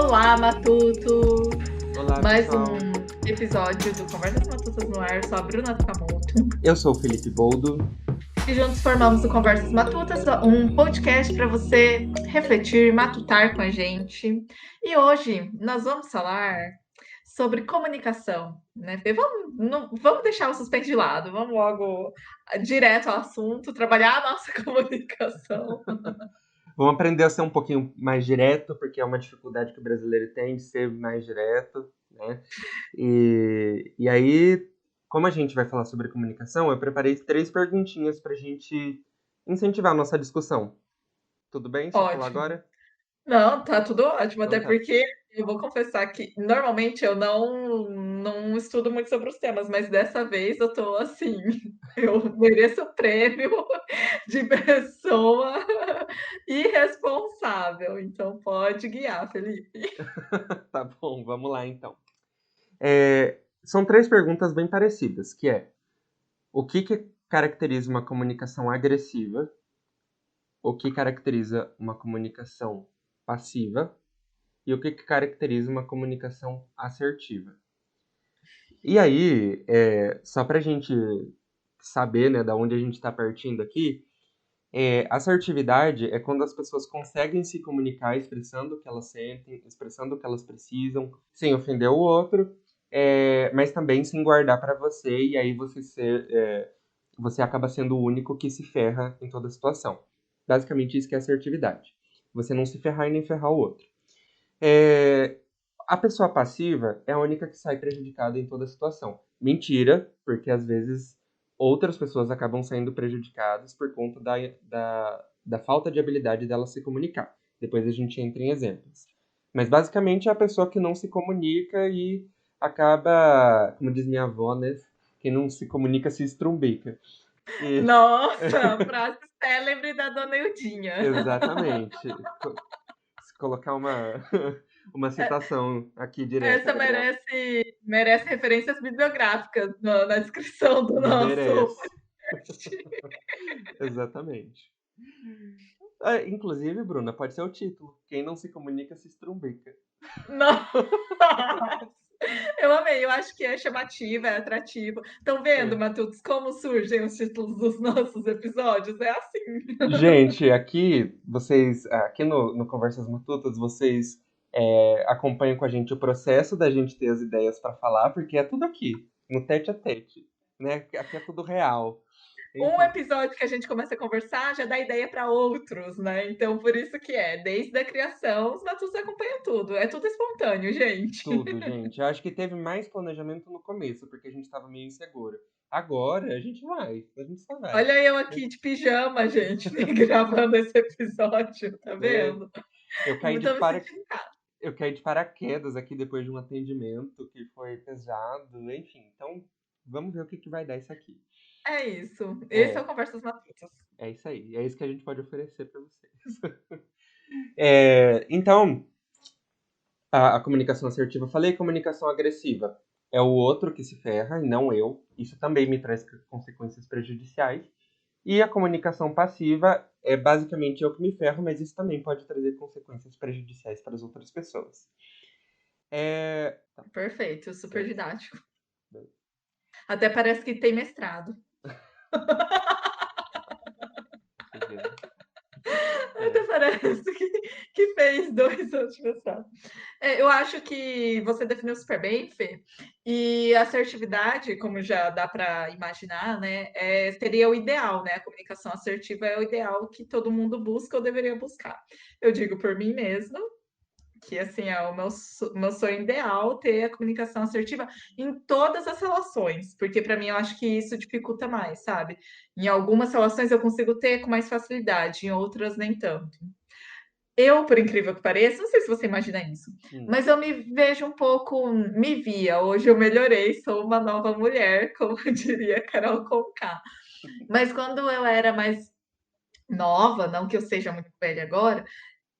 Olá, Matuto! Olá, Mais um pessoal. episódio do Conversas Matutas no ar. Sou a Bruna Takamoto. Eu sou o Felipe Boldo. E juntos formamos o Conversas Matutas, um podcast para você refletir, matutar com a gente. E hoje nós vamos falar sobre comunicação, né? Vamos deixar o suspense de lado, vamos logo direto ao assunto, trabalhar a nossa comunicação. Vamos aprender a ser um pouquinho mais direto, porque é uma dificuldade que o brasileiro tem de ser mais direto, né? E aí, como a gente vai falar sobre comunicação, eu preparei 3 perguntinhas pra gente incentivar a nossa discussão. Tudo bem se eu falar Ótimo. agora? Não, tá tudo ótimo, Então até tá. porque eu vou confessar que normalmente eu não estudo muito sobre os temas, mas dessa vez eu tô assim, eu mereço o prêmio de pessoa irresponsável, então pode guiar, Felipe. Tá bom, vamos lá então. São 3 perguntas bem parecidas, que é: o que caracteriza uma comunicação agressiva? O que caracteriza uma comunicação passiva e o que caracteriza uma comunicação assertiva. E aí, só para a gente saber, né, da onde a gente está partindo aqui, assertividade é quando as pessoas conseguem se comunicar expressando o que elas sentem, expressando o que elas precisam, sem ofender o outro, mas também sem guardar para você, e aí você acaba sendo o único que se ferra em toda a situação. Basicamente isso que é assertividade. Você não se ferrar e nem ferrar o outro. É, a pessoa passiva é a única que sai prejudicada em toda a situação. Mentira, porque às vezes outras pessoas acabam saindo prejudicadas por conta da falta de habilidade dela se comunicar. Depois a gente entra em exemplos. Mas basicamente é a pessoa que não se comunica e acaba, como diz minha avó, né? Quem não se comunica se estrumbica. E, Nossa, frase célebre da Dona Eudinha. exatamente. Se colocar uma citação aqui direta Essa da minha. merece referências bibliográficas na descrição do nosso Merece. podcast. Exatamente. Inclusive, Bruna, pode ser o título. Quem não se comunica se estrumbica. Nossa! Eu amei, eu acho que é chamativo, é atrativo. Estão vendo, É. Matutos, como surgem os títulos dos nossos episódios? É assim. Gente, aqui no Conversas Matutas, vocês acompanham com a gente o processo da gente ter as ideias para falar, porque é tudo aqui, no tete a tete, né? Aqui é tudo real. Um Enfim, episódio que a gente começa a conversar já dá ideia para outros, né? Então, por isso que desde a criação, os Matutos acompanham tudo. É tudo espontâneo, gente. tudo, gente. Eu acho que teve mais planejamento no começo, porque a gente estava meio inseguro. Agora a gente só vai. Olha eu aqui de pijama, gente, gravando esse episódio, tá É, vendo? eu caí de Então, me para... sentindo em casa. eu caí de paraquedas aqui depois de um atendimento que foi pesado, enfim. Então, vamos ver o que vai dar isso aqui. É isso. Esse é o É, Conversas Matutas. é isso aí. É isso que a gente pode oferecer para vocês. Então, a comunicação assertiva, eu falei, comunicação agressiva é o outro que se ferra e não eu. Isso também me traz consequências prejudiciais. E a comunicação passiva é basicamente eu que me ferro, mas isso também pode trazer consequências prejudiciais para as outras pessoas. Tá, Perfeito, super beleza, didático. beleza. Até parece que tem mestrado. Você vê, né? Até É, parece que fez 2 anos de mestrado. Eu acho que você definiu super bem, Fê. E a assertividade, como já dá para imaginar, né, seria o ideal, né? A comunicação assertiva é o ideal que todo mundo busca ou deveria buscar. Eu digo por mim mesma, que assim é o meu sonho ideal ter a comunicação assertiva em todas as relações, porque para mim eu acho que isso dificulta mais, sabe? Em algumas relações eu consigo ter com mais facilidade, em outras nem tanto. Eu, por incrível que pareça, não sei se você imagina isso, hum, mas eu me vejo um pouco, me via, hoje eu melhorei, sou uma nova mulher, como diria Carol Conká. Mas quando eu era mais nova, não que eu seja muito velha agora,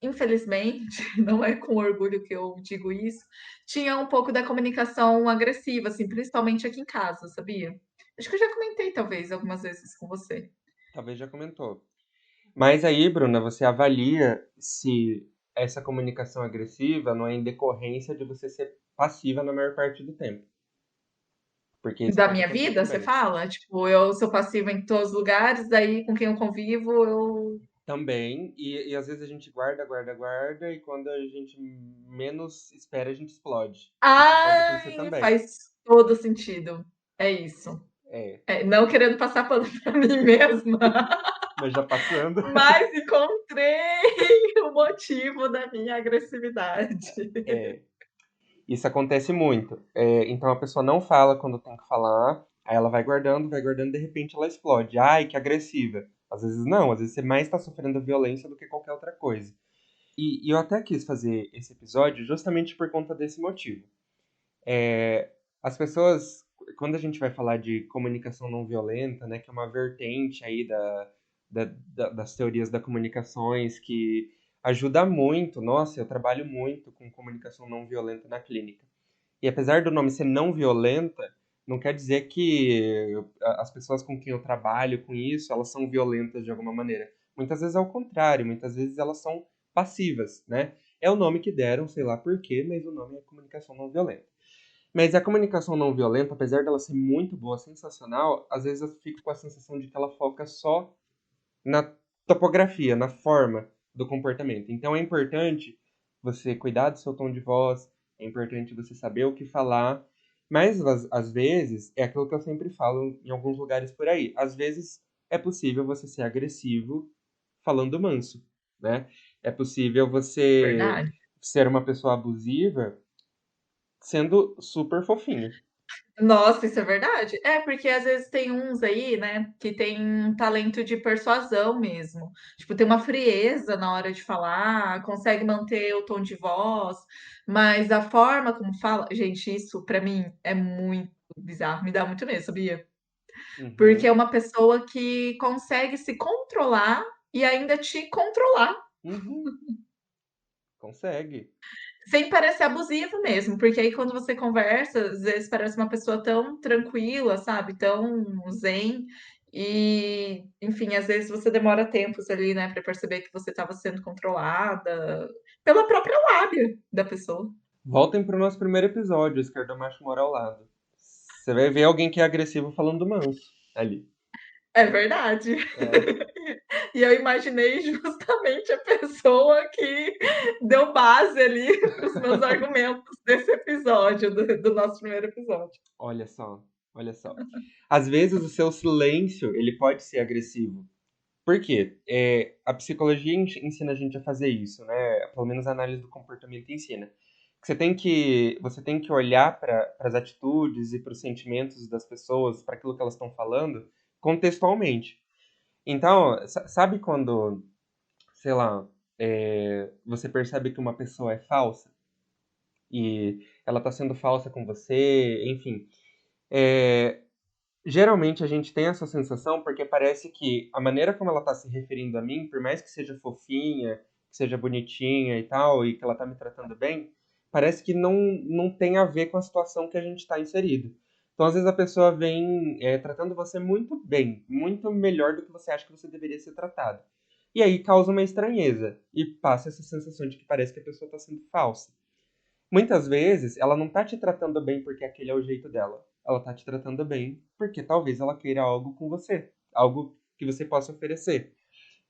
infelizmente, não é com orgulho que eu digo isso, tinha um pouco da comunicação agressiva, assim, principalmente aqui em casa, sabia? Acho que eu já comentei, talvez, algumas vezes com você. talvez já comentou. Mas aí, Bruna, você avalia se essa comunicação agressiva não é em decorrência de você ser passiva na maior parte do tempo. Porque isso Da pode minha acontecer vida, você também. fala? Tipo, eu sou passiva em todos os lugares, daí com quem eu convivo, eu. Também, e às vezes a gente guarda, guarda, guarda, e quando a gente menos espera, a gente explode. Isso pode acontecer Ai, também. faz todo sentido. É isso. É, É, não querendo passar pano pra mim mesma, mas já passando. mas encontrei o motivo da minha agressividade. É, isso acontece muito. Então a pessoa não fala quando tem que falar, aí ela vai guardando, de repente ela explode. Ai, que agressiva. Às vezes não, às vezes você mais está sofrendo violência do que qualquer outra coisa. E eu até quis fazer esse episódio justamente por conta desse motivo. As pessoas, quando a gente vai falar de comunicação não violenta, né, que é uma vertente aí das teorias da comunicações que ajuda muito, nossa, eu trabalho muito com comunicação não violenta na clínica. E apesar do nome ser não violenta, não quer dizer que as pessoas com quem eu trabalho com isso, elas são violentas de alguma maneira. Muitas vezes é o contrário, muitas vezes elas são passivas, né? É o nome que deram, sei lá por quê, mas o nome é comunicação não violenta. Mas a comunicação não violenta, apesar dela ser muito boa, sensacional, às vezes eu fico com a sensação de que ela foca só na topografia, na forma do comportamento. Então é importante você cuidar do seu tom de voz, é importante você saber o que falar, mas às vezes, é aquilo que eu sempre falo em alguns lugares por aí, às vezes é possível você ser agressivo falando manso, né? É possível você Verdade. ser uma pessoa abusiva sendo super fofinho. Nossa, isso é verdade. É, porque às vezes tem uns aí, né, que tem um talento de persuasão mesmo. Tipo, tem uma frieza na hora de falar, consegue manter o tom de voz, mas a forma como fala, gente, isso pra mim é muito bizarro, me dá muito medo, sabia? Porque é Uhum, uma pessoa que consegue se controlar e ainda te controlar. uhum, consegue. Sem parecer abusivo mesmo, porque aí quando você conversa, às vezes parece uma pessoa tão tranquila, sabe, tão zen, e enfim, às vezes você demora tempos ali, né, para perceber que você estava sendo controlada pela própria lábia da pessoa. Voltem pro nosso primeiro episódio, Esquerdo Macho Mora ao Lado. Você vai ver alguém que é agressivo falando manso ali. É verdade. É, E eu imaginei justamente a pessoa que deu base ali para os meus argumentos desse episódio, do nosso primeiro episódio. olha só, olha só. Às vezes o seu silêncio, ele pode ser agressivo. Por quê? A psicologia ensina a gente a fazer isso, né? Pelo menos a análise do comportamento ensina. Que você tem que olhar para as atitudes e para os sentimentos das pessoas, para aquilo que elas estão falando, contextualmente. Então, sabe quando, sei lá, você percebe que uma pessoa é falsa e ela tá sendo falsa com você, enfim. É, geralmente a gente tem essa sensação porque parece que a maneira como ela tá se referindo a mim, por mais que seja fofinha, que seja bonitinha e tal, e que ela tá me tratando bem, parece que não tem a ver com a situação que a gente está inserido. Então, às vezes, a pessoa vem tratando você muito bem, muito melhor do que você acha que você deveria ser tratado. E aí causa uma estranheza e passa essa sensação de que parece que a pessoa está sendo falsa. Muitas vezes, ela não tá te tratando bem porque aquele é o jeito dela. Ela tá te tratando bem porque talvez ela queira algo com você, algo que você possa oferecer.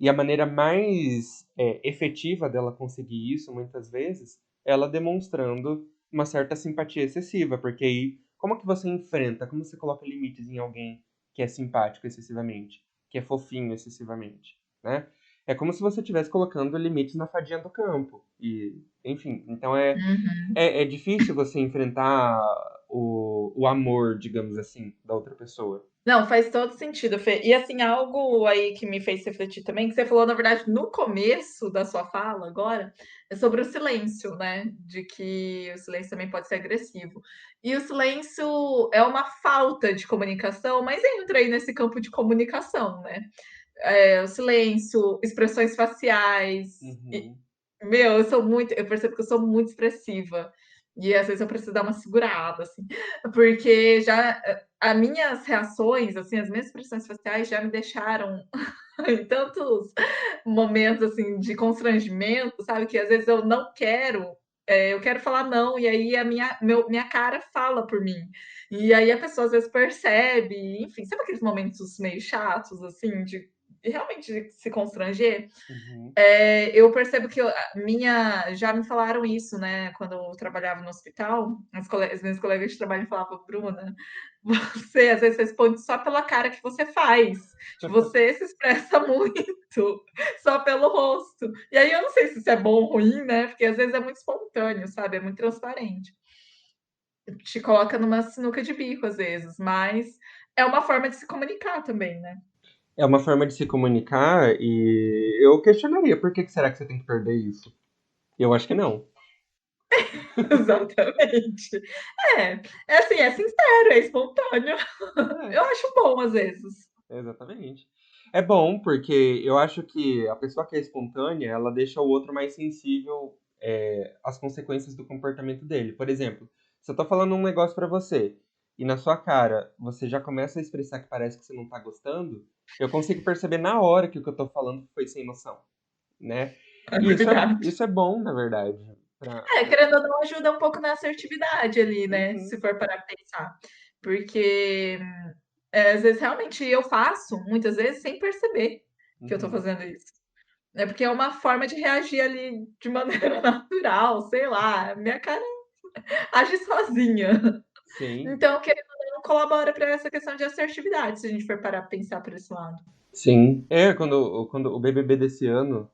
E a maneira mais efetiva dela conseguir isso, muitas vezes, é ela demonstrando uma certa simpatia excessiva, porque aí, como que você enfrenta, como você coloca limites em alguém que é simpático excessivamente, que é fofinho excessivamente, né? É como se você estivesse colocando limites na fadinha do campo. E, enfim, então Uhum. é difícil você enfrentar o amor, digamos assim, da outra pessoa. Não, faz todo sentido, Fê. E assim, algo aí que me fez refletir também, que você falou, na verdade, no começo da sua fala agora, é sobre o silêncio, né? De que o silêncio também pode ser agressivo. E o silêncio é uma falta de comunicação, mas entra aí nesse campo de comunicação, né? É, o silêncio, expressões faciais. Uhum. Meu, eu percebo que eu sou muito expressiva. E às vezes eu preciso dar uma segurada, assim, porque já as minhas reações, assim, as minhas expressões faciais já me deixaram. em tantos momentos, assim, de constrangimento, sabe, que às vezes eu não quero, eu quero falar não, e aí a minha cara fala por mim. E aí a pessoa às vezes percebe, enfim, sabe aqueles momentos meio chatos, assim, de realmente de se constranger? Uhum. Eu percebo que já me falaram isso, né, quando eu trabalhava no hospital, as minhas colegas de trabalho falavam, Bruna, você às vezes responde só pela cara que você faz, você se expressa muito só pelo rosto. E aí eu não sei se isso é bom ou ruim, né, porque às vezes é muito espontâneo, sabe, é muito transparente. Te coloca numa sinuca de bico às vezes, mas é uma forma de se comunicar também, né. É uma forma de se comunicar e eu questionaria por que que será que você tem que perder isso? Eu acho que não. Exatamente. É, é assim, é sincero, é espontâneo. É, Eu acho bom às vezes. exatamente. É bom porque eu acho que a pessoa que é espontânea, ela deixa o outro mais sensível às consequências do comportamento dele. Por exemplo, se eu tô falando um negócio pra você e na sua cara você já começa a expressar que parece que você não tá gostando, eu consigo perceber na hora que o que eu tô falando foi sem noção, né? É E verdade. isso é bom, na verdade. Querendo ou não, ajuda um pouco na assertividade ali, né, se Uhum, for parar pra pensar. Porque, às vezes realmente eu faço, muitas vezes, sem perceber que eu tô uhum. fazendo isso. É porque é uma forma de reagir ali de maneira natural, sei lá, minha cara age sozinha. Sim, Então, querendo ou não, colabora para essa questão de assertividade, se a gente for parar pra pensar por esse lado. sim. Quando o BBB desse ano,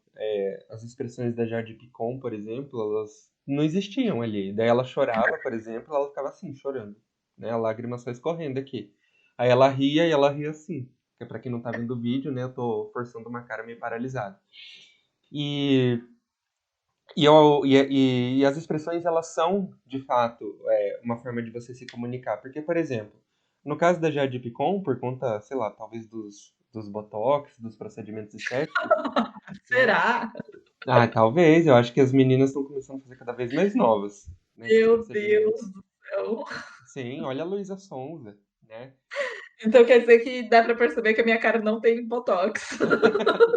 as expressões da Jade Picon, por exemplo, elas não existiam ali. Daí ela chorava, por exemplo, ela ficava assim, chorando, né? A lágrima só escorrendo aqui. Aí ela ria e ela ria assim. Que pra quem não tá vendo o vídeo, né, eu tô forçando uma cara meio paralisada. E, e as expressões, elas são, de fato, uma forma de você se comunicar. Porque, por exemplo, no caso da Jade Picon, por conta, sei lá, talvez dos botox, dos procedimentos estéticos, né? Será? Ah, talvez. Eu acho que as meninas estão começando a fazer cada vez mais novas, né, esses Meu Deus procedimentos. do céu. Sim, olha a Luísa Sonza, né? Então quer dizer que dá pra perceber que a minha cara não tem botox.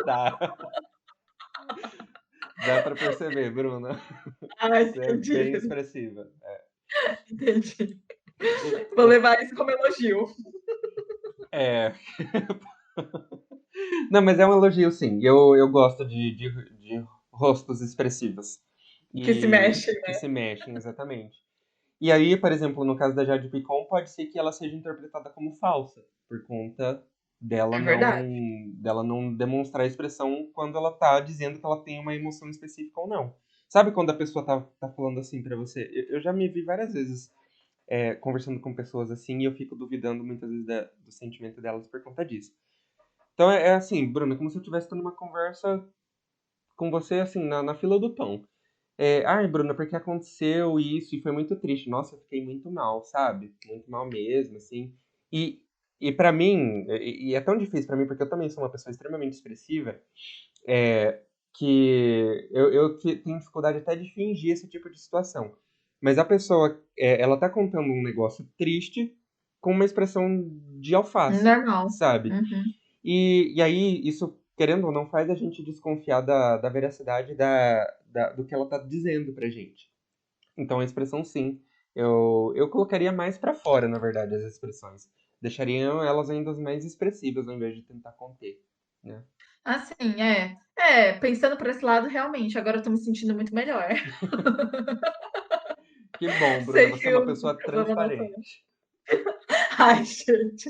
Dá, dá pra perceber, Bruna. Ah, Você é entendi, bem expressiva. entendi. Vou É, levar isso como elogio. é, não, mas é um elogio, sim. Eu gosto de rostos expressivos Que se e mexe, que né? se mexem, exatamente. E aí, por exemplo, no caso da Jade Picon, pode ser que ela seja interpretada como falsa, por conta É verdade. dela não demonstrar expressão quando ela tá dizendo que ela tem uma emoção específica ou não. Sabe quando a pessoa tá falando assim pra você? Eu já me vi várias vezes conversando com pessoas assim e eu fico duvidando muitas vezes do sentimento delas por conta disso. Então é assim, Bruno, como se eu estivesse tendo uma conversa com você assim, na fila do pão. Ai, Bruna, porque aconteceu isso e foi muito triste. Nossa, eu fiquei muito mal, sabe? Muito mal mesmo, assim. E, e para mim, e é tão difícil pra mim, porque eu também sou uma pessoa extremamente expressiva, é, que tenho dificuldade até de fingir esse tipo de situação. Mas a pessoa, ela tá contando um negócio triste com uma expressão de alface, Normal. sabe? Uhum. E aí, isso, querendo ou não, faz a gente desconfiar da veracidade do que ela tá dizendo pra gente. Então, a expressão sim. Eu colocaria mais pra fora, na verdade, as expressões. Deixariam elas ainda mais expressivas, ao invés de tentar conter, né? Assim, pensando por esse lado, realmente, agora eu tô me sentindo muito melhor. Que bom, Bruna, Sei você é que uma eu pessoa vamos noção. transparente. Ai, gente,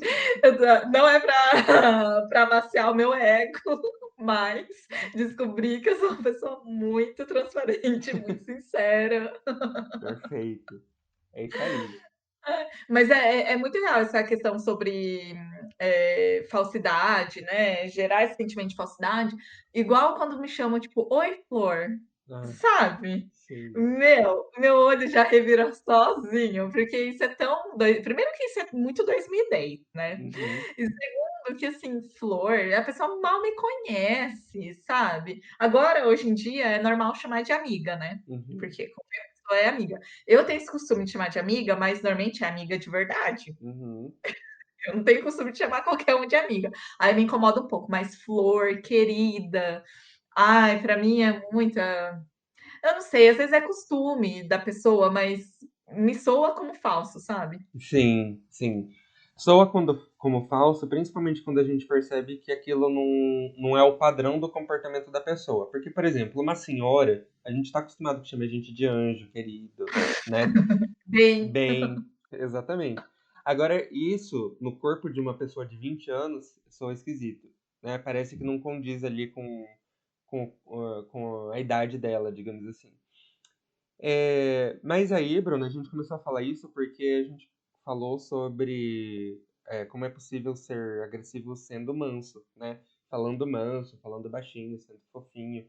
não é pra amaciar o meu ego, mas descobri que eu sou uma pessoa muito transparente, muito sincera. Perfeito. É isso aí. Mas é muito real essa questão sobre falsidade, né? Gerar esse sentimento de falsidade, igual quando me chamam, tipo, oi, Flor, Ah, sabe? sim. Meu olho já revira sozinho, porque isso é tão. Primeiro que isso é muito 2010, né? Uhum, E segundo que, assim, Flor, a pessoa mal me conhece, sabe? Agora, hoje em dia, é normal chamar de amiga, né? uhum, Porque qualquer pessoa é amiga. Eu tenho esse costume de chamar de amiga, mas normalmente é amiga de verdade. uhum. Eu não tenho costume de chamar qualquer um de amiga. Aí me incomoda um pouco, mas flor, querida, ai, pra mim é muita. Eu não sei, às vezes é costume da pessoa, mas me soa como falso, sabe? Sim, sim. Soa como falso, principalmente quando a gente percebe que aquilo não é o padrão do comportamento da pessoa. Porque, por exemplo, uma senhora, a gente está acostumado a chamar a gente de anjo, querido, né? Bem, Bem, exatamente. Agora, isso no corpo de uma pessoa de 20 anos soa esquisito, né? Parece que não condiz ali com a idade dela, digamos assim. Mas aí, Bruno, a gente começou a falar isso porque a gente falou sobre como é possível ser agressivo sendo manso, né? Falando manso, falando baixinho, sendo fofinho.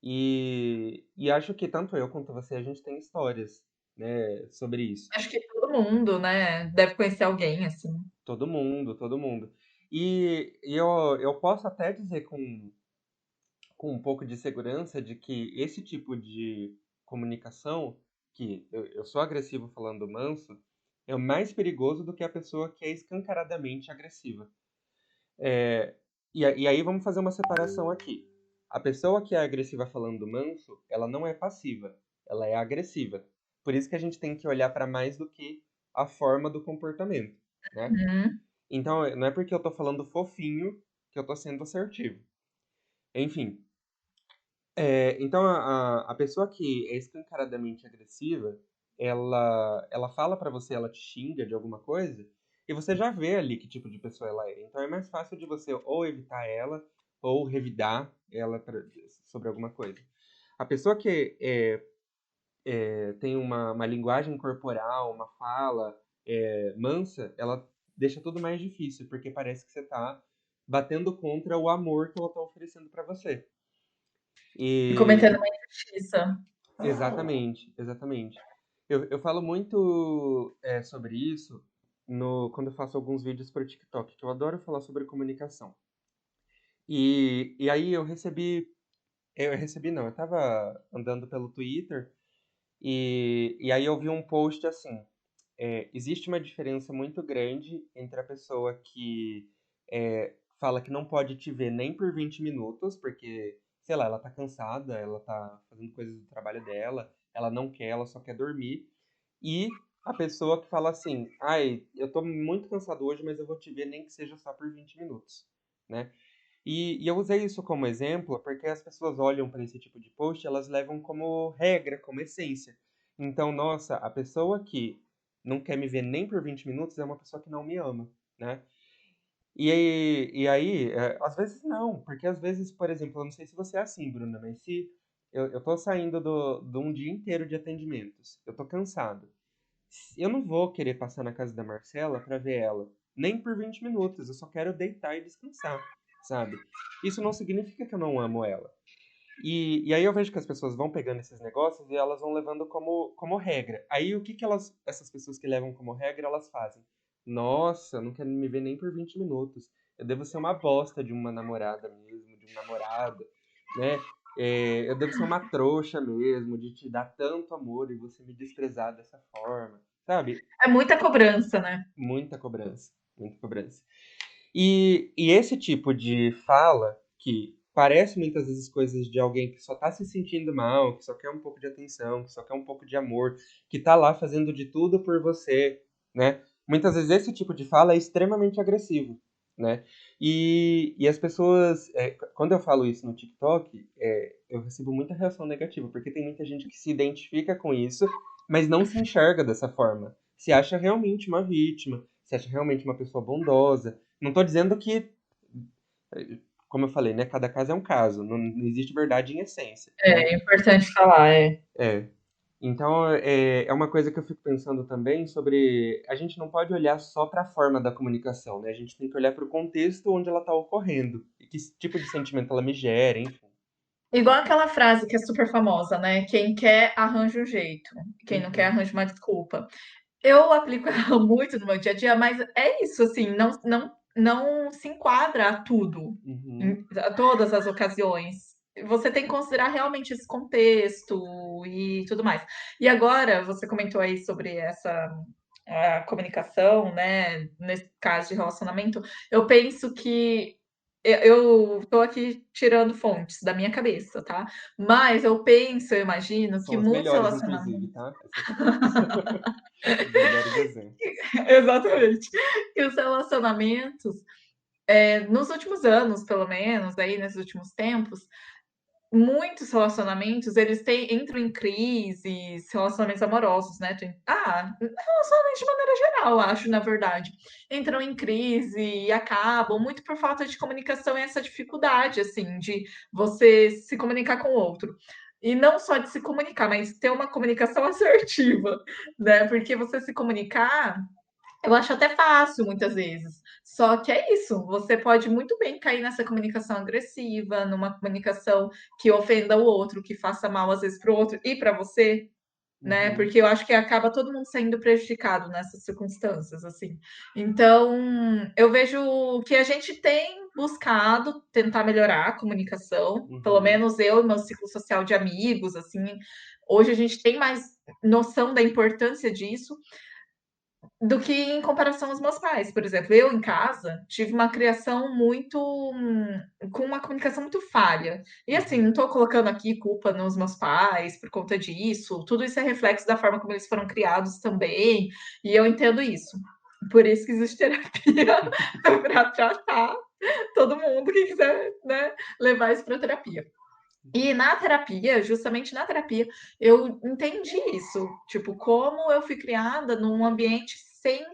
E acho que tanto eu quanto você, a gente tem histórias, né, sobre isso. acho que todo mundo, né, deve conhecer alguém assim. Todo mundo, todo mundo. E eu posso até dizer com um pouco de segurança de que esse tipo de comunicação, que eu sou agressivo falando manso, é o mais perigoso do que a pessoa que é escancaradamente agressiva. E aí vamos fazer uma separação aqui. A pessoa que é agressiva falando manso, ela não é passiva, ela é agressiva. Por isso que a gente tem que olhar para mais do que a forma do comportamento, né? Uhum. Então, não é porque eu tô falando fofinho que eu tô sendo assertivo. Enfim, então a pessoa que é escancaradamente agressiva, ela fala pra você, ela te xinga de alguma coisa, e você já vê ali que tipo de pessoa ela é. Então é mais fácil de você ou evitar ela, ou revidar ela sobre alguma coisa. A pessoa que tem uma linguagem corporal, uma fala mansa, ela deixa tudo mais difícil, porque parece que você tá batendo contra o amor que ela tá oferecendo pra você. E cometendo E uma injustiça. exatamente, exatamente. Eu falo muito sobre isso quando eu faço alguns vídeos para o TikTok, que eu adoro falar sobre comunicação. E aí eu recebi não, eu tava andando pelo Twitter e aí eu vi um post assim, existe uma diferença muito grande entre a pessoa que fala que não pode te ver nem por 20 minutos, porque, sei lá, ela tá cansada, ela tá fazendo coisas do trabalho dela, ela não quer, ela só quer dormir. E a pessoa que fala assim, ai, eu tô muito cansado hoje, mas eu vou te ver nem que seja só por 20 minutos, né? E eu usei isso como exemplo porque as pessoas olham para esse tipo de post, elas levam como regra, como essência. Então, nossa, a pessoa que não quer me ver nem por 20 minutos é uma pessoa que não me ama, né? E aí, às vezes não, porque às vezes, por exemplo, eu não sei se você é assim, Bruna, mas se eu tô saindo de um dia inteiro de atendimentos, eu tô cansado. Eu não vou querer passar na casa da Marcela pra ver ela, nem por 20 minutos, eu só quero deitar e descansar, sabe? Isso não significa que eu não amo ela. E aí eu vejo que as pessoas vão pegando esses negócios e elas vão levando como regra. Aí o que que essas pessoas que levam como regra, elas fazem? Nossa, não quero me ver nem por 20 minutos. Eu devo ser uma bosta de uma namorada mesmo, de um namorado, né? Eu devo ser uma trouxa mesmo, de te dar tanto amor e você me desprezar dessa forma, sabe? É muita cobrança, né? Muita cobrança, muita cobrança. E esse tipo de fala, que parece muitas vezes coisas de alguém que só tá se sentindo mal, que só quer um pouco de atenção, que só quer um pouco de amor, que tá lá fazendo de tudo por você, né? Muitas vezes esse tipo de fala é extremamente agressivo, né? E as pessoas, quando eu falo isso no TikTok, eu recebo muita reação negativa, porque tem muita gente que se identifica com isso, mas não se enxerga dessa forma. Se acha realmente uma vítima, se acha realmente uma pessoa bondosa. Não tô dizendo que, como eu falei, né? Cada caso é um caso. Não existe verdade em essência, né? É importante falar, é. É. Então, é uma coisa que eu fico pensando também sobre. A gente não pode olhar só para a forma da comunicação, né? A gente tem que olhar para o contexto onde ela está ocorrendo e que tipo de sentimento ela me gera, enfim. Igual aquela frase que é super famosa, né? Quem quer arranja um jeito, quem não quer Uhum, arranja uma desculpa. Eu aplico ela muito no meu dia a dia, mas é isso, assim, não se enquadra a tudo, uhum, a todas as ocasiões. Você tem que considerar realmente esse contexto e tudo mais. E agora, você comentou aí sobre a comunicação, né, nesse caso de relacionamento, eu penso que eu tô aqui tirando fontes da minha cabeça, tá? Mas eu penso, eu imagino que São as muitos melhores, relacionamentos. inclusive, tá? Essas fontes. Os melhores exemplos. Exatamente. Que os relacionamentos, nos últimos anos, pelo menos, aí nesses últimos tempos, muitos relacionamentos, eles entram em crises, relacionamentos amorosos, né? Relacionamentos de maneira geral, acho, na verdade. Entram em crise e acabam muito por falta de comunicação e essa dificuldade, assim, de você se comunicar com o outro. E não só de se comunicar, mas ter uma comunicação assertiva, né? Porque você se comunicar eu acho até fácil, muitas vezes. Só que é isso, você pode muito bem cair nessa comunicação agressiva, numa comunicação que ofenda o outro, que faça mal às vezes para o outro e para você, né? Uhum, Porque eu acho que acaba todo mundo sendo prejudicado nessas circunstâncias, assim. Então, eu vejo que a gente tem buscado tentar melhorar a comunicação, pelo uhum, menos eu e meu ciclo social de amigos, assim. Hoje a gente tem mais noção da importância disso, do que em comparação aos meus pais, por exemplo. Eu, em casa, tive uma criação muito com uma comunicação muito falha. E, assim, não uhum. estou colocando aqui culpa nos meus pais por conta disso, tudo isso é reflexo da forma como eles foram criados também, e eu entendo isso. Por isso que existe terapia para tratar todo mundo que quiser, né, levar isso para terapia. E na terapia, justamente na terapia, eu entendi isso, tipo, como eu fui criada num ambiente sem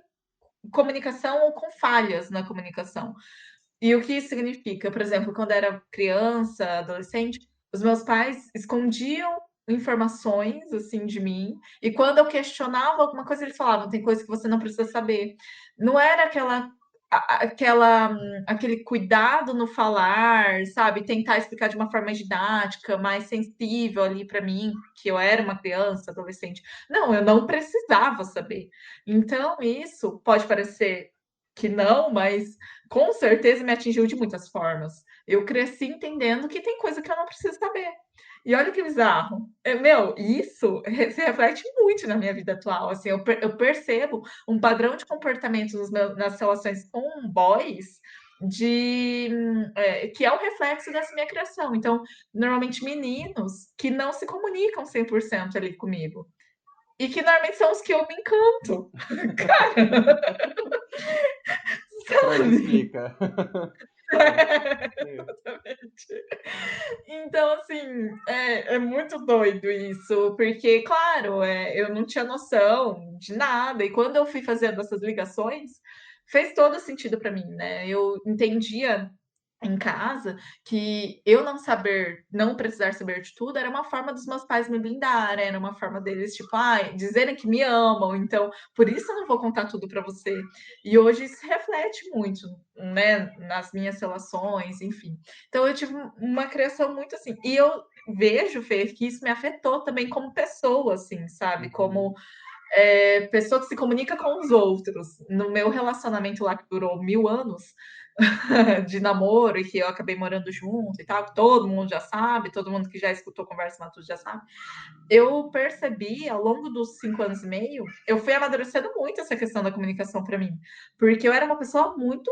comunicação ou com falhas na comunicação. E o que isso significa? Por exemplo, quando eu era criança, adolescente, os meus pais escondiam informações assim de mim, e quando eu questionava alguma coisa, eles falavam: tem coisa que você não precisa saber. Não era aquele cuidado no falar, sabe? Tentar explicar de uma forma didática, mais sensível ali para mim, que eu era uma criança, adolescente. Não, eu não precisava saber. Então, isso pode parecer que não, mas com certeza me atingiu de muitas formas. Eu cresci entendendo que tem coisa que eu não preciso saber. E olha que bizarro. Meu, isso se reflete muito na minha vida atual. Assim, eu percebo um padrão de comportamento nas relações com boys que é o reflexo dessa minha criação. Então, normalmente meninos que não se comunicam 100% ali comigo. E que normalmente são os que eu me encanto. Freud Sabe? explica. É, é. Exatamente. Então, assim, é muito doido isso, porque, claro, eu não tinha noção de nada, e quando eu fui fazendo essas ligações, fez todo sentido para mim, né? Eu entendia em casa que eu não precisar saber de tudo, era uma forma dos meus pais me blindarem, era uma forma deles, tipo, ai, dizerem que me amam, então por isso eu não vou contar tudo para você. E hoje isso reflete muito, né, nas minhas relações, enfim. Então eu tive uma criação muito assim. E eu vejo, Fê, que isso me afetou também como pessoa, assim, sabe? Como Uhum, pessoa que se comunica com os outros. No meu relacionamento lá que durou 1000 anos, de namoro e que eu acabei morando junto e tal, que todo mundo já sabe, todo mundo que já escutou Conversa Matuto já sabe. Eu percebi ao longo dos 5 anos e meio, eu fui amadurecendo muito essa questão da comunicação para mim, porque eu era uma pessoa muito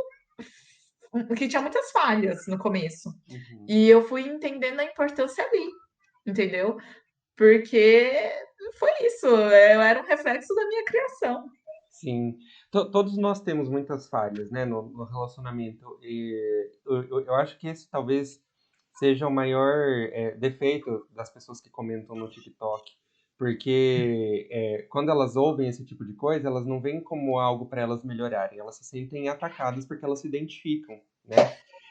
que tinha muitas falhas no começo. uhum. E eu fui entendendo a importância ali, entendeu? Porque foi isso, eu era um reflexo da minha criação. Sim, todos nós temos muitas falhas, né, no relacionamento. E eu acho que esse talvez seja o maior defeito das pessoas que comentam no TikTok, porque quando elas ouvem esse tipo de coisa, elas não veem como algo para elas melhorarem, elas se sentem atacadas porque elas se identificam, né?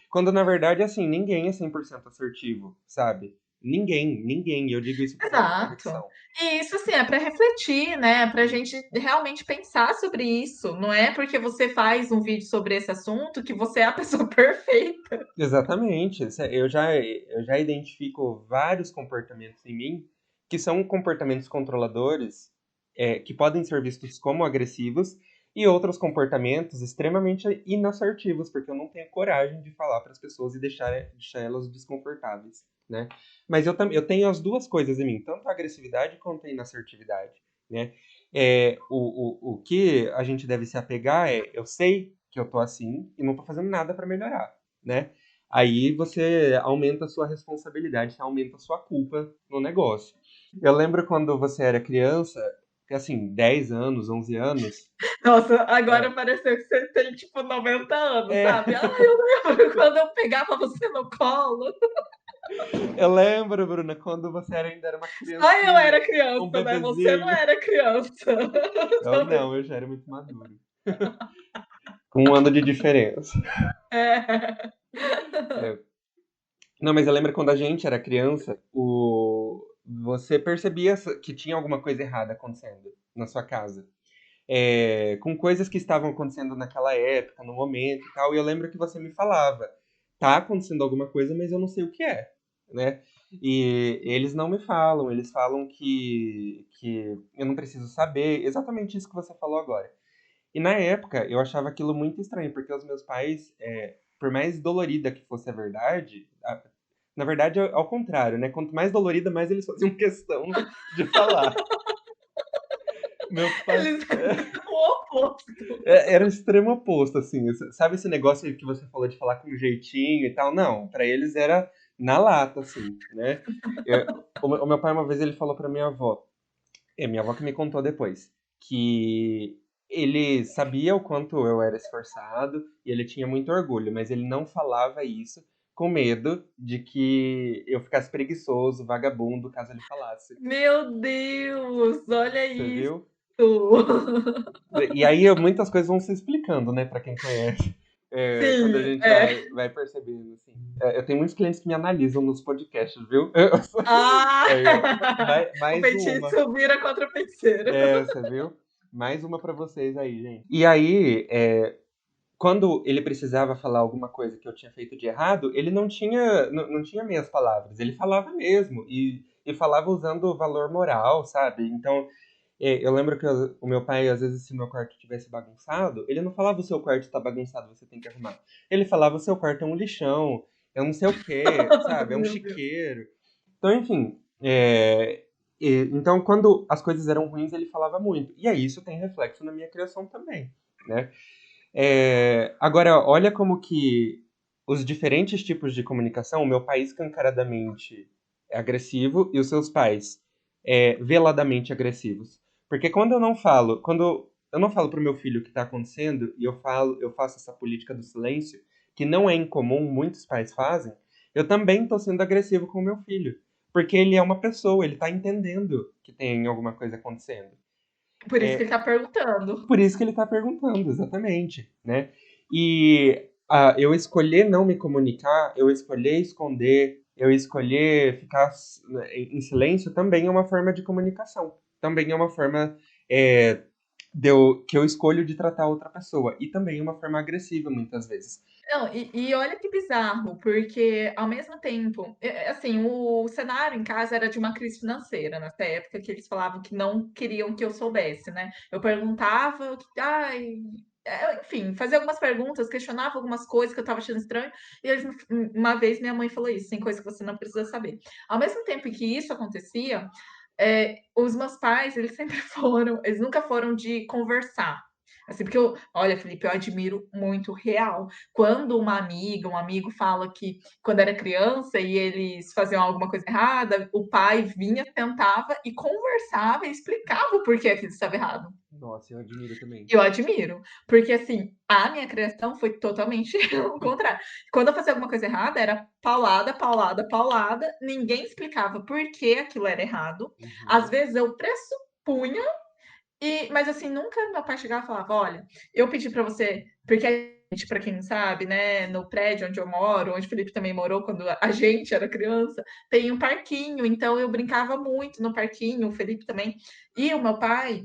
Quando na verdade, assim, ninguém é 100% assertivo, sabe? Ninguém, e eu digo isso com muita Exato. convicção. E isso, assim, é para refletir, né, para a gente realmente pensar sobre isso. Não é porque você faz um vídeo sobre esse assunto que você é a pessoa perfeita. Exatamente. Eu já identifico vários comportamentos em mim que são comportamentos controladores, que podem ser vistos como agressivos, e outros comportamentos extremamente inassertivos, porque eu não tenho coragem de falar para as pessoas e deixar elas desconfortáveis, né? Mas eu tenho as duas coisas em mim, tanto a agressividade quanto a inassertividade, né? O que a gente deve se apegar é, eu sei que eu tô assim e não tô fazendo nada para melhorar, né? Aí você aumenta a sua responsabilidade, você aumenta a sua culpa no negócio. Eu lembro quando você era criança, que assim, 10 anos, 11 anos, Nossa, agora é, pareceu que você tem, tipo, 90 anos, é, sabe? Ah, eu lembro quando eu pegava você no colo. eu lembro, Bruna, quando você ainda era uma Só eu era criancinha, um criança, né? Você não bebezinho. era criança. Eu não, eu já era muito maduro. Com um ano de diferença. É. É. Não, mas eu lembro quando a gente era criança, você percebia que tinha alguma coisa errada acontecendo na sua casa. Com coisas que estavam acontecendo naquela época, no momento e tal. E eu lembro que você me falava, tá acontecendo alguma coisa, mas eu não sei o que é, né? E eles não me falam, eles falam que eu não preciso saber, exatamente isso que você falou agora. E na época eu achava aquilo muito estranho, porque os meus pais, por mais dolorida que fosse a verdade, na verdade é ao contrário, né? Quanto mais dolorida, mais eles faziam questão de falar. Meus pais. Eles eram o oposto. Era o extremo oposto, assim. Sabe esse negócio que você falou de falar com jeitinho e tal? Não, pra eles era na lata, assim, né? O meu pai, uma vez, ele falou pra minha avó que me contou depois, que ele sabia o quanto eu era esforçado e ele tinha muito orgulho, mas ele não falava isso com medo de que eu ficasse preguiçoso, vagabundo, caso ele falasse. Meu Deus, olha Você isso. viu? E aí muitas coisas vão se explicando, né, pra quem conhece. Quando a Sim, gente é. vai percebendo, assim. Eu tenho muitos clientes que me analisam nos podcasts, viu? Ah, Aí, ó, o mais uma. feitiço vira contra o feiticeiro. Você viu? Mais uma pra vocês aí, gente. E aí, quando ele precisava falar alguma coisa que eu tinha feito de errado, ele não tinha meias palavras. Ele falava mesmo. E falava usando o valor moral, sabe? Então, eu lembro que o meu pai, às vezes, se o meu quarto tivesse bagunçado, ele não falava o seu quarto está bagunçado, você tem que arrumar. Ele falava o seu quarto é um lixão, é um não sei o quê, sabe? É um Meu Deus. chiqueiro. Então, enfim. Então, quando as coisas eram ruins, ele falava muito. E aí isso tem reflexo na minha criação também, né? Agora, olha como que os diferentes tipos de comunicação, o meu pai escancaradamente é agressivo e os seus pais veladamente agressivos. Porque quando eu não falo pro meu filho o que está acontecendo e eu faço essa política do silêncio, que não é incomum, muitos pais fazem, eu também estou sendo agressivo com o meu filho. Porque ele é uma pessoa, ele está entendendo que tem alguma coisa acontecendo. Por isso que ele É, tá perguntando. por isso que ele está perguntando, exatamente, né? E eu escolher não me comunicar, eu escolher esconder, eu escolher ficar em silêncio também é uma forma de comunicação. Também é uma forma é, que eu escolho de tratar outra pessoa. E também é uma forma agressiva, muitas vezes. Não, e olha que bizarro, porque ao mesmo tempo, assim, o cenário em casa era de uma crise financeira nessa época que eles falavam que não queriam que eu soubesse, né? Eu perguntava, ai, enfim, fazia algumas perguntas, questionava algumas coisas que eu estava achando estranho, e eles, uma vez minha mãe falou isso, tem coisa que você não precisa saber. Ao mesmo tempo que isso acontecia, os meus pais, eles sempre foram, eles nunca foram de conversar. Assim, porque olha, Felipe, eu admiro muito real. Quando uma amiga, um amigo fala que quando era criança e eles faziam alguma coisa errada, o pai vinha, tentava e conversava e explicava o porquê aquilo estava errado. Nossa, eu admiro também. Eu admiro, porque assim, a minha criação foi totalmente o contrário. Quando eu fazia alguma coisa errada, era paulada, paulada, paulada, ninguém explicava por que aquilo era errado. Às Uhum. vezes eu pressupunha mas assim, nunca meu pai chegava e falava: olha, eu pedi para você, porque a gente, para quem não sabe, né, no prédio onde eu moro, onde o Felipe também morou quando a gente era criança, tem um parquinho, então eu brincava muito no parquinho, o Felipe também. E o meu pai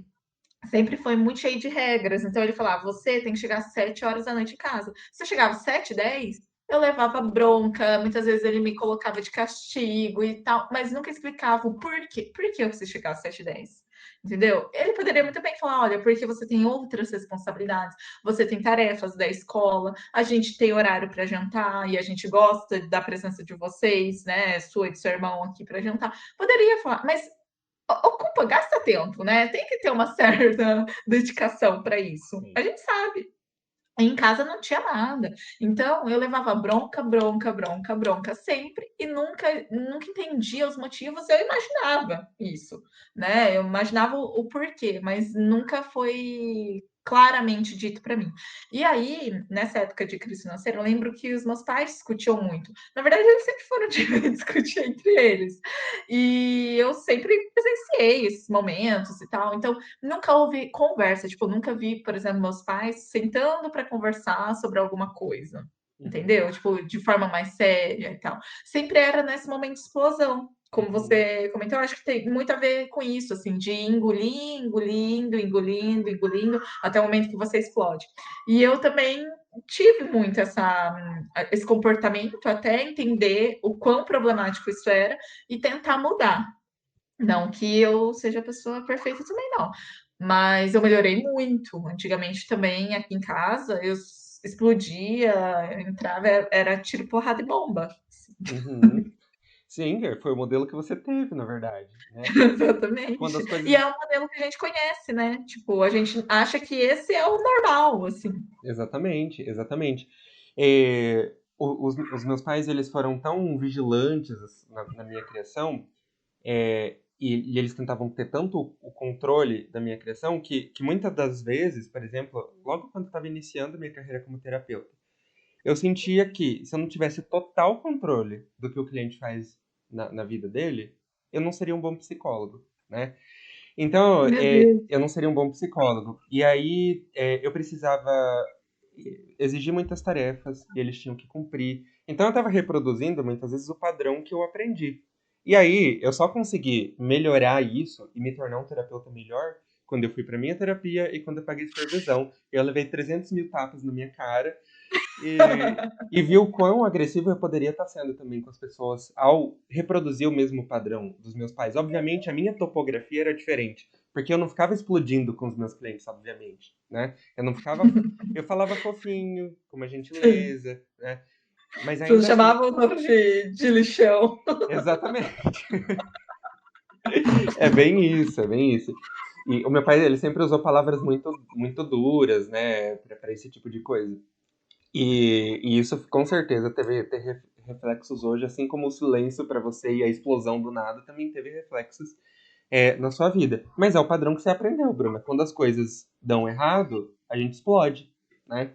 sempre foi muito cheio de regras, então ele falava: você tem que chegar às 7 horas da noite em casa. Se eu chegava às 7h10, eu levava bronca, muitas vezes ele me colocava de castigo e tal, mas nunca explicava o porquê. Por que eu preciso chegar às 7h10? Entendeu? Ele poderia muito bem falar: olha, porque você tem outras responsabilidades, você tem tarefas da escola, a gente tem horário para jantar e a gente gosta da presença de vocês, né? Sua e do seu irmão aqui para jantar. Poderia falar, mas ocupa, gasta tempo, né? Tem que ter uma certa dedicação para isso. A Sim. gente sabe. Em casa não tinha nada. Então eu levava bronca, bronca, bronca, bronca sempre e nunca entendia os motivos. Eu imaginava isso, né? Eu imaginava o porquê, mas nunca foi claramente dito para mim. E aí, nessa época de crise financeira, eu lembro que os meus pais discutiam muito. Na verdade, eles sempre foram de discutir entre eles. E eu sempre presenciei esses momentos e tal. Então, nunca houve conversa, tipo, nunca vi, por exemplo, meus pais sentando para conversar sobre alguma coisa, Uhum. entendeu? Tipo, de forma mais séria e tal. Sempre era nesse momento de explosão. Como Uhum. você comentou, eu acho que tem muito a ver com isso, assim, de engolir, engolindo, engolindo, engolindo, até o momento que você explode. E eu também tive muito esse comportamento até entender o quão problemático isso era e tentar mudar. Não que eu seja a pessoa perfeita também, não. Mas eu melhorei muito. Antigamente também, aqui em casa, eu explodia, eu entrava, era tiro, porrada e bomba. Uhum. Sim, foi o modelo que você teve, na verdade, né? Quando Exatamente. as E é coisas. um modelo que a gente conhece, né? Tipo, a gente acha que esse é o normal, assim. Exatamente, exatamente. Os meus pais, eles foram tão vigilantes assim, na minha criação, e eles tentavam ter tanto o controle da minha criação, que muitas das vezes, por exemplo, logo quando eu estava iniciando minha carreira como terapeuta, eu sentia que se eu não tivesse total controle do que o cliente faz na vida dele, eu não seria um bom psicólogo, né? Então, Meu Deus. eu não seria um bom psicólogo. E aí, eu precisava exigir muitas tarefas e eles tinham que cumprir. Então, eu estava reproduzindo muitas vezes o padrão que eu aprendi. E aí, eu só consegui melhorar isso e me tornar um terapeuta melhor quando eu fui para minha terapia e quando eu paguei supervisão. Eu levei 300 mil tapas na minha cara e vi o quão agressivo eu poderia estar sendo também com as pessoas ao reproduzir o mesmo padrão dos meus pais. Obviamente, a minha topografia era diferente, porque eu não ficava explodindo com os meus clientes, obviamente, né? Eu não ficava, eu falava fofinho, com uma Sim. gentileza, né? Mas Você ainda assim, chamava o nome de lixão. exatamente. É bem isso, é bem isso. E o meu pai, ele sempre usou palavras muito duras, né, para esse tipo de coisa. E isso com certeza teve reflexos hoje, assim como o silêncio para você e a explosão do nada também teve reflexos na sua vida. Mas é o padrão que você aprendeu, Bruna. Quando as coisas dão errado, a gente explode, né?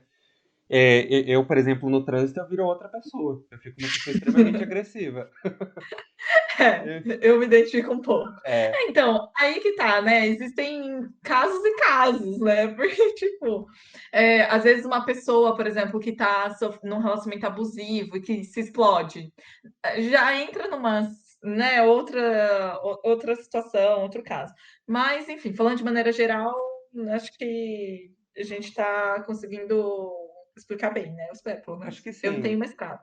Eu, por exemplo, no trânsito eu viro outra pessoa. Eu fico uma pessoa extremamente agressiva. É, eu me identifico um pouco. É, Então, aí que tá, né? Existem casos e casos, né? Porque, tipo, às vezes uma pessoa, por exemplo, que tá num relacionamento abusivo e que se explode, já entra numa, né, outra situação, outro caso. Mas, enfim, falando de maneira geral, acho que a gente tá conseguindo explicar bem, né? Eu espero, pelo acho menos. que Eu não tenho sim. mestrado.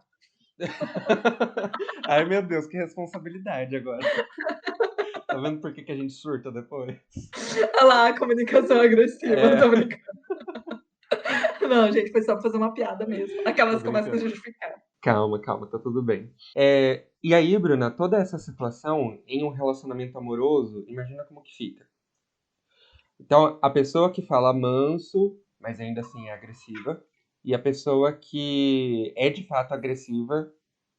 Ai, meu Deus, que responsabilidade agora. Tá vendo por que que a gente surta depois? Olha lá, a comunicação agressiva, É, tô brincando. Não, gente, foi só pra fazer uma piada mesmo. tô Aquelas que começam a brincando. justificar. Calma, calma, tá tudo bem. E aí, Bruna, toda essa situação em um relacionamento amoroso, imagina como que fica. Então, a pessoa que fala manso, mas ainda assim é agressiva, e a pessoa que é de fato agressiva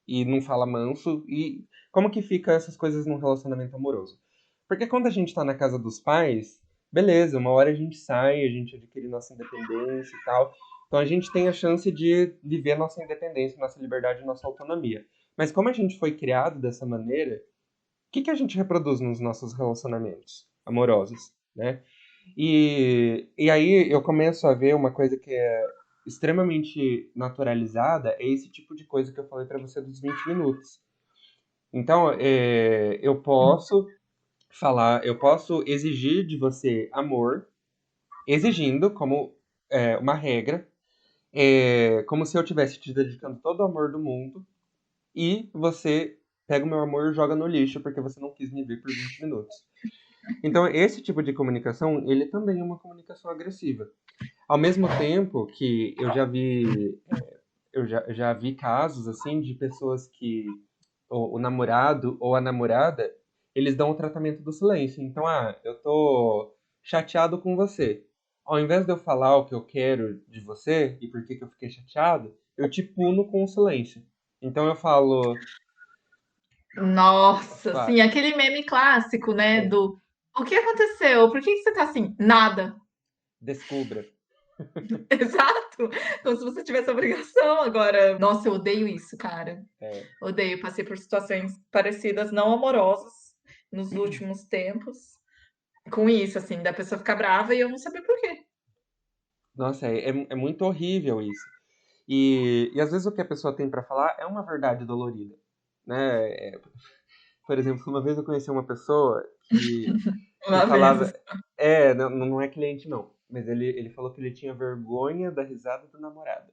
e não fala manso, e como que fica essas coisas num relacionamento amoroso? Porque quando a gente tá na casa dos pais, beleza, uma hora a gente sai, a gente adquire nossa independência e tal. Então a gente tem a chance de viver nossa independência, nossa liberdade, nossa autonomia. Mas como a gente foi criado dessa maneira, o que que a gente reproduz nos nossos relacionamentos amorosos, né? E aí eu começo a ver uma coisa que é extremamente naturalizada, é esse tipo de coisa que eu falei pra você dos 20 minutos. Então, eu posso falar, eu posso exigir de você amor, exigindo como uma regra, como se eu tivesse te dedicando todo o amor do mundo, e você pega o meu amor e joga no lixo porque você não quis me ver por 20 minutos. Então, esse tipo de comunicação, ele também é uma comunicação agressiva. Ao mesmo tempo que eu já vi casos assim de pessoas que o namorado ou a namorada eles dão o tratamento do silêncio. Então, eu tô chateado com você. Ao invés de eu falar o que eu quero de você e por que que eu fiquei chateado, eu te puno com o silêncio. Então eu falo, Nossa, pá, sim, aquele meme clássico, né, é, do o que aconteceu? Por que que você tá assim? Nada. descubra. Exato. Como se você tivesse obrigação agora. Nossa, eu odeio isso, cara. É. Odeio. Passei por situações parecidas, não amorosas, nos últimos tempos, com isso, assim, da pessoa ficar brava e eu não saber por quê. Nossa, é muito horrível isso. E às vezes o que a pessoa tem pra falar é uma verdade dolorida, né? Por exemplo, uma vez eu conheci uma pessoa que Uma vez. falava, não é cliente não, mas ele falou que ele tinha vergonha da risada do namorado.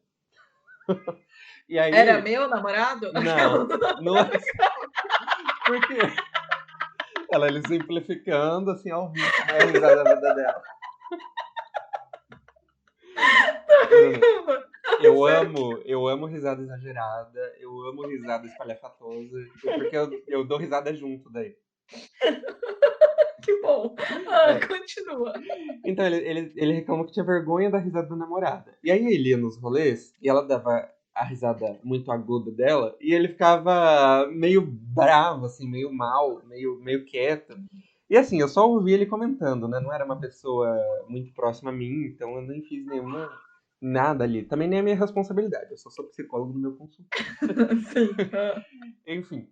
E Era aí, meu namorado? Aquela. não, não é, porque ela ele simplificando assim ao vivo, como é a risada da vida dela. Bruno, eu amo risada exagerada, eu amo risada espalhafatosa, porque eu dou risada junto daí. Que bom. É. Continua. Então ele reclamou que tinha vergonha da risada da namorada. E aí ele ia nos rolês e ela dava a risada muito aguda dela e ele ficava meio bravo, assim, meio mal, meio quieto. E assim, eu só ouvi ele comentando, né? Não era uma pessoa muito próxima a mim, então eu nem fiz nada ali. Também nem é minha responsabilidade, eu só sou psicólogo do meu consultório. Sim. Enfim,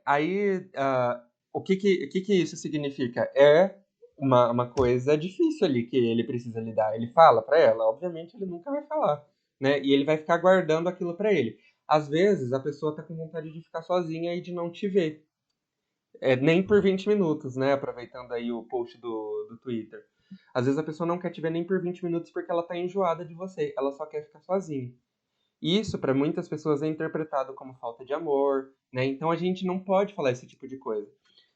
aí, o que que isso significa? É uma coisa difícil ali que ele precisa lidar. Ele fala pra ela, obviamente ele nunca vai falar, né? E ele vai ficar guardando aquilo pra ele. Às vezes a pessoa tá com vontade de ficar sozinha e de não te ver. Nem por 20 minutos, né? Aproveitando aí o post do Twitter. Às vezes a pessoa não quer te ver nem por 20 minutos porque ela tá enjoada de você. Ela só quer ficar sozinha. Isso, para muitas pessoas, é interpretado como falta de amor, né? Então a gente não pode falar esse tipo de coisa.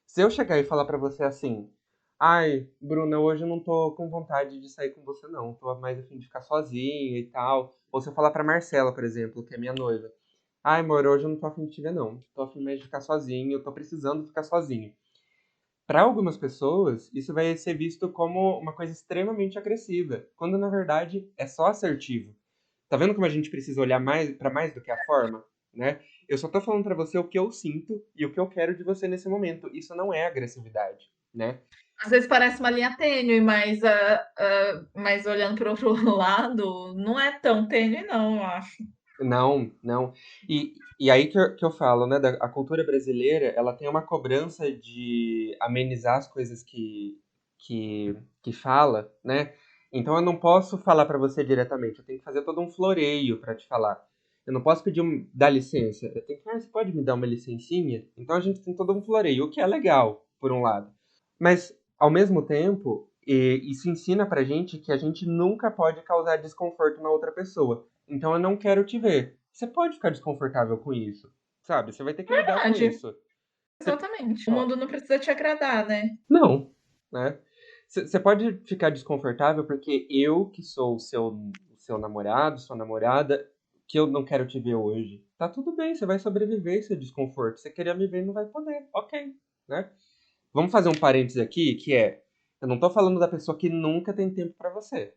Se eu chegar e falar pra você assim, ai, Bruna, hoje eu não tô com vontade de sair com você, não. Tô mais a fim de ficar sozinha e tal. Ou se eu falar pra Marcela, por exemplo, que é minha noiva, ai, amor, hoje eu não tô a fim de te ver, não. Tô a fim mais de ficar sozinho, eu tô precisando ficar sozinho. Para algumas pessoas, isso vai ser visto como uma coisa extremamente agressiva, quando na verdade é só assertivo. Tá vendo como a gente precisa olhar mais para mais do que a forma, né? Eu só tô falando para você o que eu sinto e o que eu quero de você nesse momento. Isso não é agressividade, né? Às vezes parece uma linha tênue, mas olhando para o outro lado, não é tão tênue, não, eu acho. Não, não. E aí que eu falo, né? A cultura brasileira, ela tem uma cobrança de amenizar as coisas que fala, né? Então eu não posso falar pra você diretamente, eu tenho que fazer todo um floreio pra te falar. Eu não posso pedir dá licença. Eu tenho que, você pode me dar uma licencinha? Então a gente tem todo um floreio, o que é legal, por um lado. Mas, ao mesmo tempo, isso ensina pra gente que a gente nunca pode causar desconforto na outra pessoa. Então eu não quero te ver. Você pode ficar desconfortável com isso, sabe? Você vai ter que lidar com Verdade, isso. Você, exatamente. O ó, mundo não precisa te agradar, né? não, né? Você pode ficar desconfortável porque eu, que sou o seu namorado, sua namorada, que eu não quero te ver hoje. Tá tudo bem, você vai sobreviver esse desconforto. Você queria me ver e não vai poder. Ok, né? Vamos fazer um parênteses aqui, que eu não tô falando da pessoa que nunca tem tempo pra você,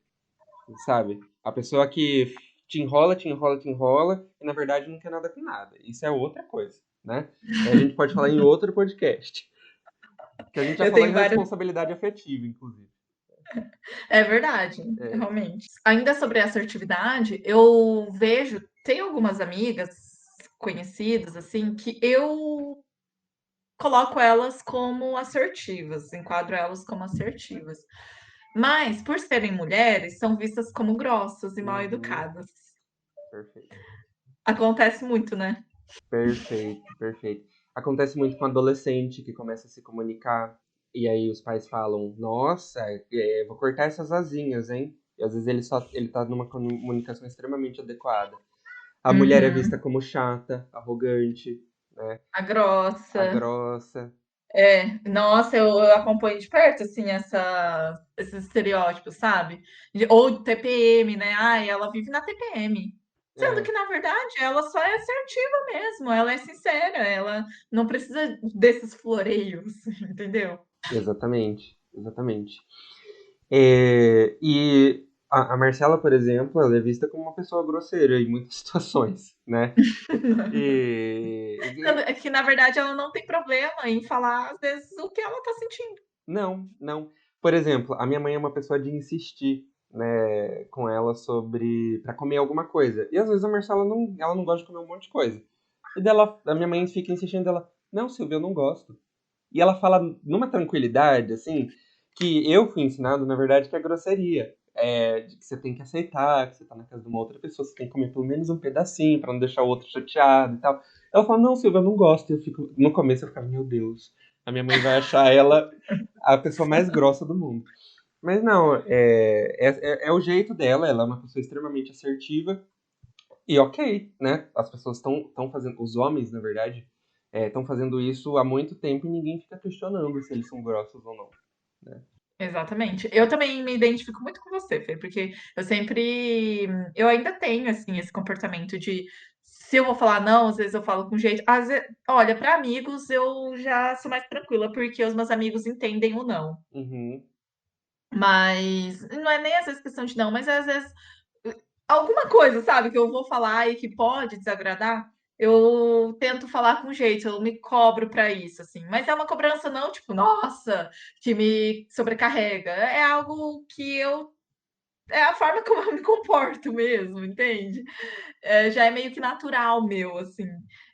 sabe? A pessoa que te enrola, te enrola, te enrola e na verdade não quer nada com nada. Isso é outra coisa, né? A gente pode falar em outro podcast, que a gente já Eu falou em tenho vários. responsabilidade afetiva, inclusive. É verdade, É. realmente. Ainda sobre a assertividade, eu vejo, tem algumas amigas conhecidas, assim, que eu coloco elas como assertivas, enquadro elas como assertivas. Mas, por serem mulheres, são vistas como grossas e mal Uhum. educadas. Perfeito. Acontece muito, né? Perfeito, perfeito. Acontece muito com adolescente que começa a se comunicar e aí os pais falam, nossa, vou cortar essas asinhas, hein? E às vezes ele tá numa comunicação extremamente adequada. A mulher é vista Uhum. como chata, arrogante, né? A A grossa. grossa. Nossa, eu acompanho de perto, assim, esses estereótipos, sabe? Ou TPM, né? Ai, ela vive na TPM. Sendo É, que, na verdade, ela só é assertiva mesmo, ela é sincera, ela não precisa desses floreios, entendeu? exatamente, exatamente. E a Marcela, por exemplo, ela é vista como uma pessoa grosseira em muitas situações, né? Sendo E, é que, na verdade, ela não tem problema em falar, às vezes, o que ela tá sentindo. Não, não. Por exemplo, a minha mãe é uma pessoa de insistir, né, com ela sobre para comer alguma coisa. E às vezes a Marcela não, ela não gosta de comer um monte de coisa. E dela, a minha mãe fica insistindo dela, não, Silvia, eu não gosto. E ela fala numa tranquilidade, assim, que eu fui ensinado, na verdade, que é grosseria. É, de que você tem que aceitar, que você tá na casa de uma outra pessoa, você tem que comer pelo menos um pedacinho pra não deixar o outro chateado e tal. Ela fala, não, Silvia, eu não gosto. E eu fico, no começo eu ficava, meu Deus, a minha mãe vai achar ela a pessoa mais grossa do mundo. Mas não, é o jeito dela, ela é uma pessoa extremamente assertiva e ok, né? As pessoas estão fazendo, os homens, na verdade, estão fazendo isso há muito tempo e ninguém fica questionando se eles são grossos ou não, né? Exatamente. Eu também me identifico muito com você, Fê, porque eu ainda tenho, assim, esse comportamento de se eu vou falar não, às vezes eu falo com jeito. Olha, para amigos eu já sou mais tranquila, porque os meus amigos entendem o não. Uhum, Mas não é nem às vezes questão de não, mas é às vezes alguma coisa, sabe, que eu vou falar e que pode desagradar, eu tento falar com jeito, eu me cobro pra isso, assim. Mas é uma cobrança não tipo, nossa, que me sobrecarrega. É algo que eu é a forma como eu me comporto mesmo, entende? Já é meio que natural meu, assim.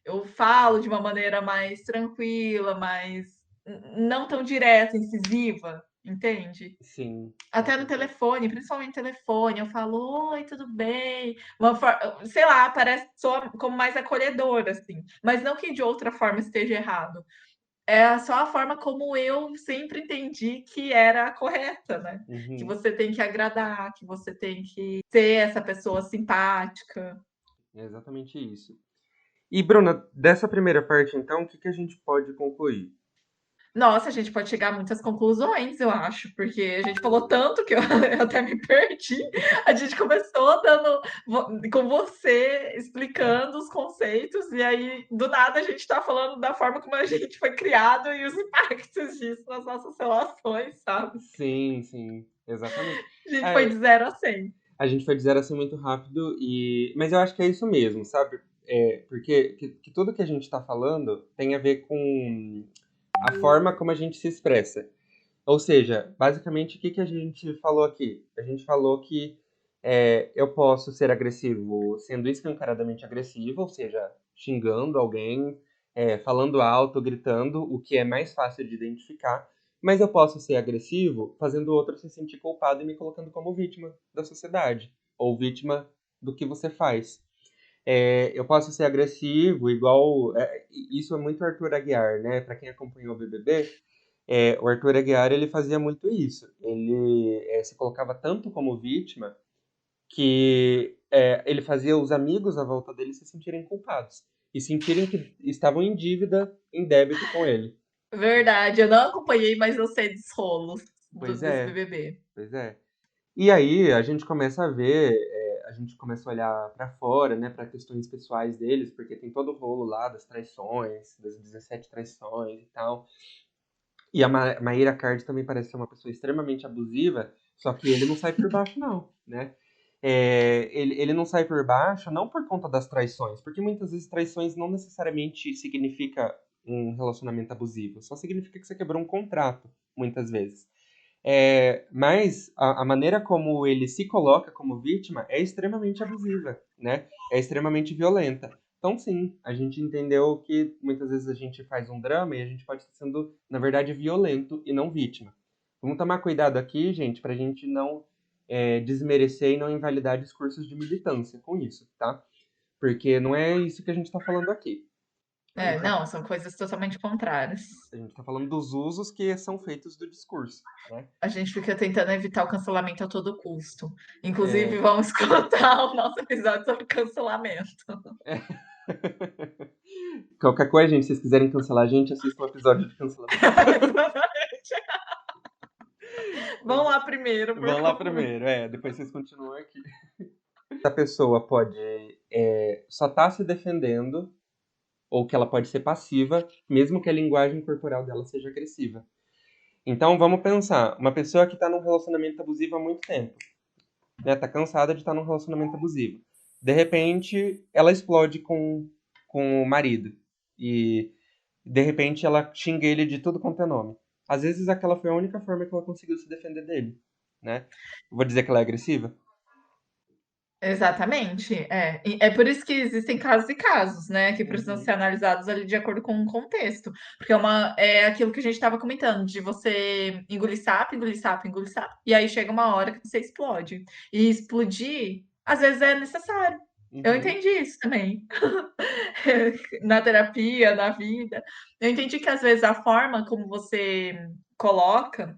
Eu falo de uma maneira mais tranquila, mais não tão direta, incisiva, entende? sim, com Até no certeza. telefone, principalmente telefone, eu falo: "Oi, tudo bem?". Sei lá, parece soa como mais acolhedora, assim, mas não que de outra forma esteja errado. É só a forma como eu sempre entendi que era a correta, né. Que Uhum, você tem que agradar, que você tem que ser essa pessoa simpática. é exatamente isso. E, Bruna, dessa primeira parte, então, o que que a gente pode concluir? Nossa, a gente pode chegar a muitas conclusões, eu acho, porque a gente falou tanto que eu eu até me perdi. A gente começou dando com você explicando os conceitos, e aí, do nada, a gente está falando da forma como a gente foi criado e os impactos disso nas nossas relações, sabe? Sim, sim, exatamente. A gente foi de É, 0 a 100. a gente foi dizer assim muito rápido, mas eu acho que é isso mesmo, sabe? Porque que tudo que a gente está falando tem a ver com a forma como a gente se expressa. Ou seja, basicamente, o que que a gente falou aqui? A gente falou que eu posso ser agressivo sendo escancaradamente agressivo, ou seja, xingando alguém, falando alto, gritando, o que é mais fácil de identificar. Mas eu posso ser agressivo fazendo o outro se sentir culpado e me colocando como vítima da sociedade, ou vítima do que você faz. Eu posso ser agressivo, igual. Isso é muito Arthur Aguiar, né? Para quem acompanhou o BBB, o Arthur Aguiar ele fazia muito isso. Ele se colocava tanto como vítima que ele fazia os amigos à volta dele se sentirem culpados e sentirem que estavam em dívida, em débito com ele. Verdade, eu não acompanhei, mas eu sei dos rolos Pois desse é, BBB. pois é. E aí a gente começa a ver, a gente começa a olhar pra fora, né, para questões pessoais deles, porque tem todo o rolo lá das traições, das 17 traições e tal. E a Maíra Card também parece ser uma pessoa extremamente abusiva, só que ele não sai por baixo, não, né? Ele não sai por baixo não por conta das traições, porque muitas vezes traições não necessariamente significa um relacionamento abusivo, só significa que você quebrou um contrato, muitas vezes. Mas a maneira como ele se coloca como vítima é extremamente abusiva, né? É extremamente violenta. Então, sim, a gente entendeu que muitas vezes a gente faz um drama e a gente pode estar sendo, na verdade, violento e não vítima. Vamos tomar cuidado aqui, gente, para a gente não desmerecer e não invalidar discursos de militância com isso, tá? Porque não é isso que a gente está falando aqui. A gente está Não, são coisas totalmente contrárias. falando dos usos que são feitos do discurso, né? A gente fica tentando evitar o cancelamento a todo custo. Inclusive, É, vamos escutar o nosso episódio sobre cancelamento. Qualquer coisa, gente, se vocês quiserem cancelar a gente, assistam um episódio de cancelamento. Vamos lá primeiro, por Vamos lá favor. primeiro, depois vocês continuam aqui. A pessoa pode só tá se defendendo, ou que ela pode ser passiva, mesmo que a linguagem corporal dela seja agressiva. Então, vamos pensar, uma pessoa que está num relacionamento abusivo há muito tempo, né, tá cansada de estar num relacionamento abusivo. De repente, ela explode com o marido. E, de repente, ela xinga ele de tudo quanto é nome. Às vezes, aquela foi a única forma que ela conseguiu se defender dele, né? Vou dizer que ela é agressiva? Exatamente, é. E é por isso que existem casos e casos, né, que precisam ser Uhum. analisados ali de acordo com o contexto. Porque é aquilo que a gente estava comentando, de você engolir sapo, engolir sapo, engolir sapo, e aí chega uma hora que você explode. E explodir, às vezes, é necessário. Eu Uhum. entendi isso também. Na terapia, na vida. Eu entendi que às vezes a forma como você coloca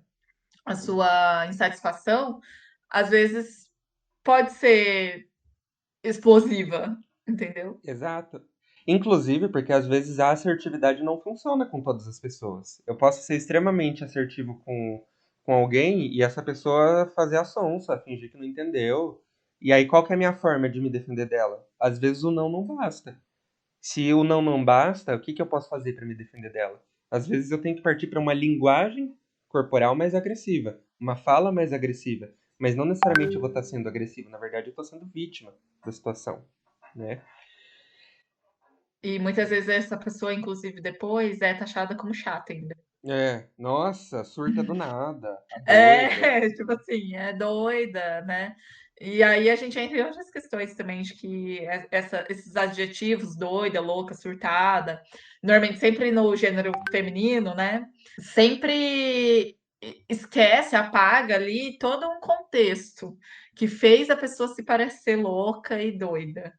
a sua insatisfação, às vezes pode ser explosiva, entendeu? Exato. Inclusive, porque às vezes a assertividade não funciona com todas as pessoas. Eu posso ser extremamente assertivo com alguém e essa pessoa fazer a sonsa, fingir que não entendeu. E aí, qual que é a minha forma de me defender dela? Às vezes o não não basta. Se o não não basta, o que que eu posso fazer para me defender dela? Às vezes eu tenho que partir para uma linguagem corporal mais agressiva, uma fala mais agressiva. Mas não necessariamente eu vou estar sendo agressivo, na verdade eu estou sendo vítima da situação, né? E muitas vezes essa pessoa, inclusive, depois é taxada como chata ainda. É, nossa, surta do nada, a doida. É, tipo assim, é doida, né? E aí a gente entra em outras questões também, de que esses adjetivos, doida, louca, surtada, normalmente sempre no gênero feminino, né? Sempre esquece, apaga ali todo um contexto que fez a pessoa se parecer louca e doida.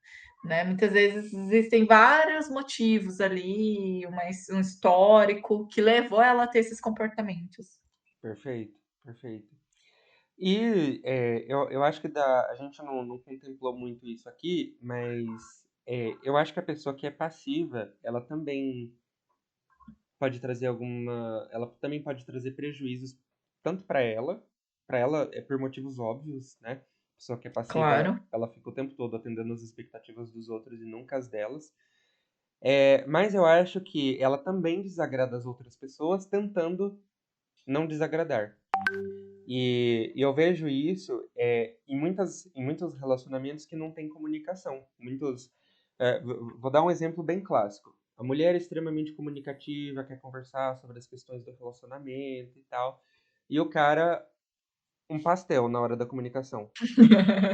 Né? Muitas vezes existem vários motivos ali, um histórico que levou ela a ter esses comportamentos. Perfeito, perfeito. E eu acho que a gente não contemplou muito isso aqui, mas eu acho que a pessoa que é passiva, ela também pode trazer alguma. Ela também pode trazer prejuízos tanto para ela é por motivos óbvios, né? A pessoa que é passiva, Claro. ela fica o tempo todo atendendo as expectativas dos outros e nunca as delas. Mas eu acho que ela também desagrada as outras pessoas tentando não desagradar. E eu vejo isso em muitos relacionamentos que não tem comunicação. Vou dar um exemplo bem clássico. A mulher é extremamente comunicativa, quer conversar sobre as questões do relacionamento e tal. E o cara, um pastel na hora da comunicação.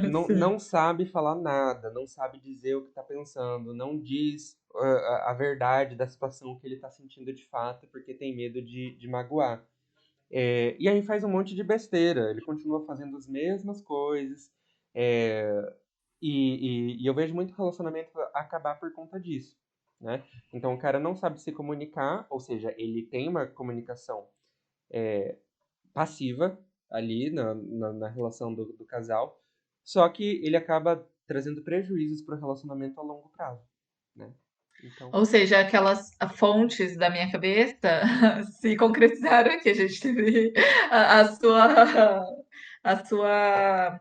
Não, Sim. não sabe falar nada, não sabe dizer o que está pensando, não diz a verdade da situação que ele está sentindo de fato, porque tem medo de magoar. E aí faz um monte de besteira, ele continua fazendo as mesmas coisas, é, e eu vejo muito relacionamento acabar por conta disso, né? Então o cara não sabe se comunicar, ou seja, ele tem uma comunicação passiva ali na relação do casal, só que ele acaba trazendo prejuízos para o relacionamento a longo prazo, né? Então, Ou seja, aquelas fontes da minha cabeça se concretizaram aqui. A gente teve a, a sua, a sua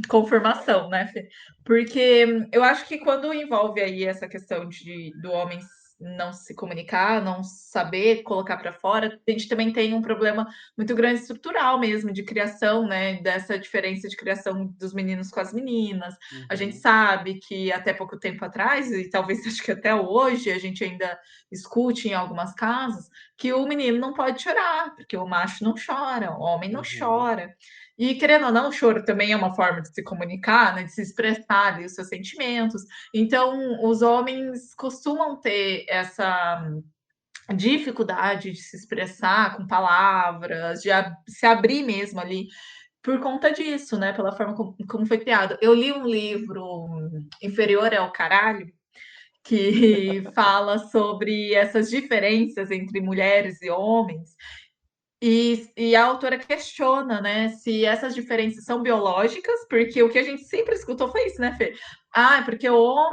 confirmação, né, Fê? Porque eu acho que quando envolve aí essa questão do homem não se comunicar, não saber colocar para fora, a gente também tem um problema muito grande estrutural mesmo de criação, né? Dessa diferença de criação dos meninos com as meninas. A gente uhum, sabe que até pouco tempo atrás, e talvez acho que até hoje, a gente ainda escute em algumas casas, que o menino não pode chorar, porque o macho não chora, o homem não uhum, chora. E querendo ou não, o choro também é uma forma de se comunicar, né, de se expressar ali os seus sentimentos. Então, os homens costumam ter essa dificuldade de se expressar com palavras, se abrir mesmo ali por conta disso, né? Pela forma como foi criado. Eu li um livro, Inferior é o Caralho, que fala sobre essas diferenças entre mulheres e homens. E a autora questiona, né, se essas diferenças são biológicas, porque o que a gente sempre escutou foi isso, né, Fê? Ah, é porque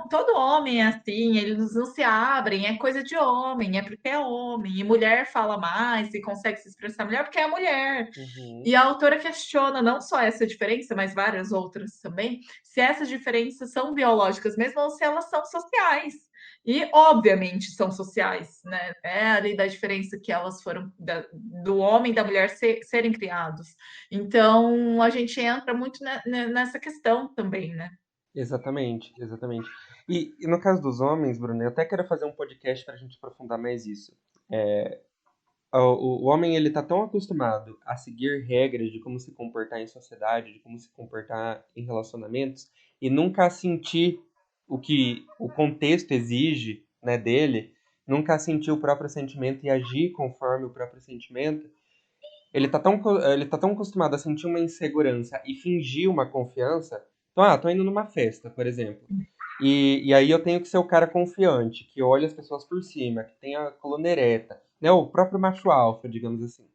todo homem é assim, eles não se abrem, é coisa de homem, é porque é homem. E mulher fala mais e consegue se expressar melhor porque é mulher. Uhum. E a autora questiona não só essa diferença, mas várias outras também, se essas diferenças são biológicas mesmo ou se elas são sociais. E, obviamente, são sociais, né? É ali da diferença que elas foram do homem e da mulher serem criados. Então, a gente entra muito nessa questão também, né? Exatamente, exatamente. E no caso dos homens, Bruno, eu até quero fazer um podcast para a gente aprofundar mais isso. O homem ele tá tão acostumado a seguir regras de como se comportar em sociedade, de como se comportar em relacionamentos, e nunca sentir o que o contexto exige, né, dele, nunca sentir o próprio sentimento e agir conforme o próprio sentimento. Ele tá tão acostumado a sentir uma insegurança e fingir uma confiança. Então, tô indo numa festa, por exemplo. E aí eu tenho que ser o cara confiante, que olha as pessoas por cima, que tem a coluna ereta, né? O próprio macho alfa, digamos assim.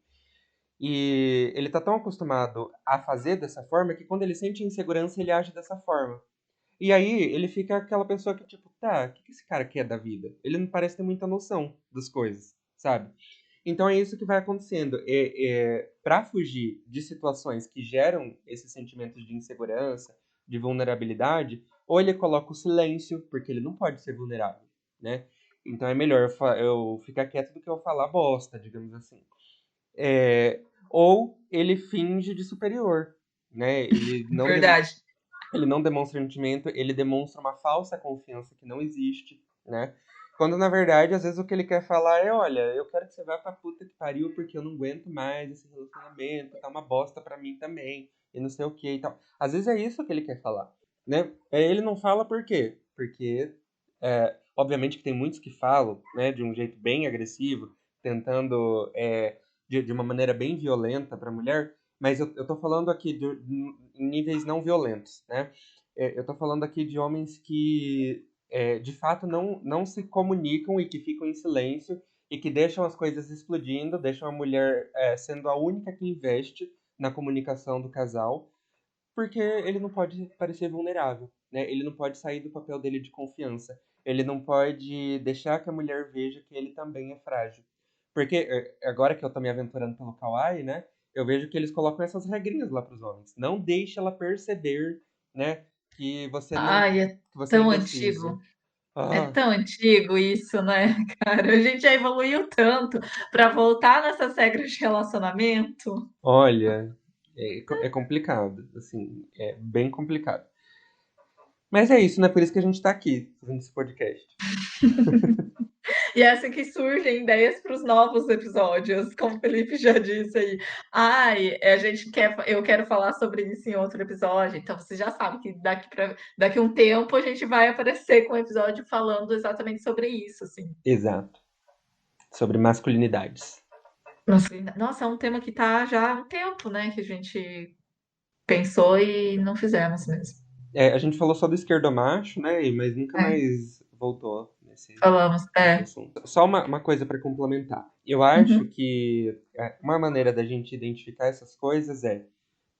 E ele tá tão acostumado a fazer dessa forma que quando ele sente insegurança, ele age dessa forma. E aí ele fica aquela pessoa que, tipo, tá, o que esse cara quer da vida? Ele não parece ter muita noção das coisas, sabe? Então é isso que vai acontecendo. Para fugir de situações que geram esses sentimentos de insegurança, de vulnerabilidade, ou ele coloca o silêncio, porque ele não pode ser vulnerável, né? Então é melhor eu ficar quieto do que eu falar bosta, digamos assim. É, ou ele finge de superior, né? Verdade. Ele não demonstra sentimento, ele demonstra uma falsa confiança que não existe, né? Quando na verdade, às vezes o que ele quer falar é, olha, eu quero que você vá pra puta que pariu porque eu não aguento mais esse relacionamento, tá uma bosta pra mim também, e não sei o que e tal. Às vezes é isso que ele quer falar, né? Ele não fala por quê? Porque, obviamente que tem muitos que falam, né, de um jeito bem agressivo, tentando, de uma maneira bem violenta pra mulher, mas eu tô falando aqui em níveis não violentos, né? Eu tô falando aqui de homens que, de fato, não se comunicam e que ficam em silêncio e que deixam as coisas explodindo, deixam a mulher, sendo a única que investe na comunicação do casal, porque ele não pode parecer vulnerável, né? Ele não pode sair do papel dele de confiança. Ele não pode deixar que a mulher veja que ele também é frágil. Porque agora que eu tô me aventurando pelo Kawaii, né? Eu vejo que eles colocam essas regrinhas lá para os homens. Não deixe ela perceber, né, que você não, Ai, é que você é tão indeciso. antigo. É Ah, tão antigo isso, né, cara? A gente já evoluiu tanto para voltar nessas regras de relacionamento. olha, é complicado, assim, é bem complicado. Mas é isso, né? Por isso que a gente tá aqui fazendo esse podcast. E é assim que surgem ideias para os novos episódios, como o Felipe já disse aí. Ai, eu quero falar sobre isso em outro episódio. Então você já sabe que daqui um tempo a gente vai aparecer com um episódio falando exatamente sobre isso, assim. Exato. Sobre masculinidades. Nossa, é um tema que tá já há um tempo, né, que a gente pensou e não fizemos mesmo. A gente falou só do esquerdomacho, né? Mas nunca É, mais voltou falamos. nesse É. assunto. Só uma coisa para complementar. Eu acho Uhum. que uma maneira da gente identificar essas coisas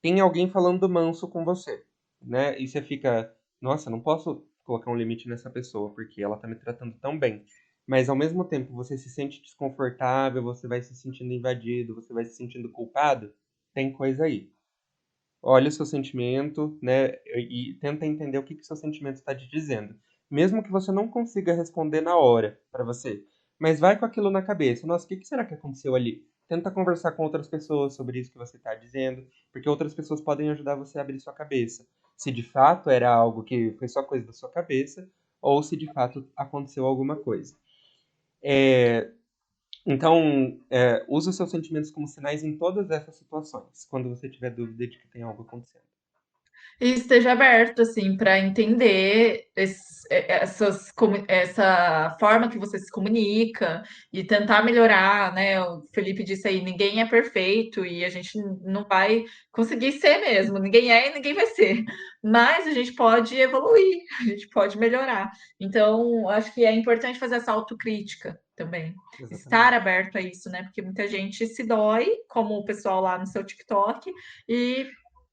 tem alguém falando manso com você, né? E você fica, nossa, não posso colocar um limite nessa pessoa porque ela tá me tratando tão bem. Mas ao mesmo tempo você se sente desconfortável, você vai se sentindo invadido, você vai se sentindo culpado, tem coisa aí. Olha o seu sentimento, né, e tenta entender o que que o seu sentimento está te dizendo. Mesmo que você não consiga responder na hora para você, mas vai com aquilo na cabeça. Nossa, o que que será que aconteceu ali? Tenta conversar com outras pessoas sobre isso que você está dizendo, porque outras pessoas podem ajudar você a abrir sua cabeça. Se de fato era algo que foi só coisa da sua cabeça, ou se de fato aconteceu alguma coisa. É, então, use os seus sentimentos como sinais em todas essas situações, quando você tiver dúvida de que tem algo acontecendo. E esteja aberto, assim, para entender essa forma que você se comunica e tentar melhorar, né? O Felipe disse aí, ninguém é perfeito e a gente não vai conseguir ser mesmo, ninguém é e ninguém vai ser. Mas a gente pode evoluir, a gente pode melhorar. Então, acho que é importante fazer essa autocrítica também. Estar Exatamente. aberto a isso, né? Porque muita gente se dói, como o pessoal lá no seu TikTok, e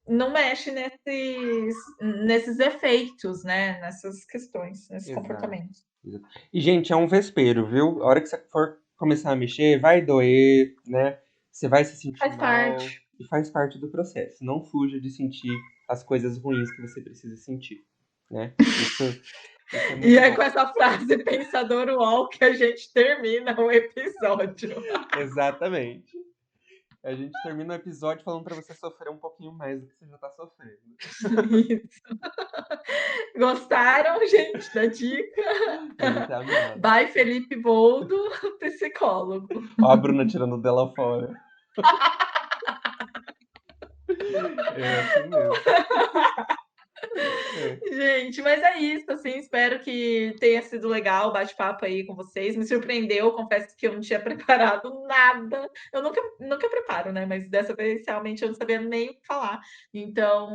não mexe nesses efeitos, né? Nessas questões, nesses Exato. comportamentos. Exato. E, gente, é um vespeiro, viu? A hora que você for começar a mexer, vai doer, né? Você vai se sentir Faz mal parte. e faz parte do processo. Não fuja de sentir as coisas ruins que você precisa sentir, né? Isso é E muito é com bom. essa frase pensador UOL que a gente termina o episódio. Exatamente. A gente termina o episódio falando pra você sofrer um pouquinho mais do que você já tá sofrendo. Isso. Gostaram, gente, da dica? Gente, amado. By Felipe Boldo, psicólogo. Ó a Bruna tirando dela fora. É assim mesmo. É. Gente, mas é isso, assim, espero que tenha sido legal o bate-papo aí com vocês. Me surpreendeu, confesso que eu não tinha preparado nada. Eu nunca preparo, né? Mas dessa vez realmente eu não sabia nem o que falar. Então,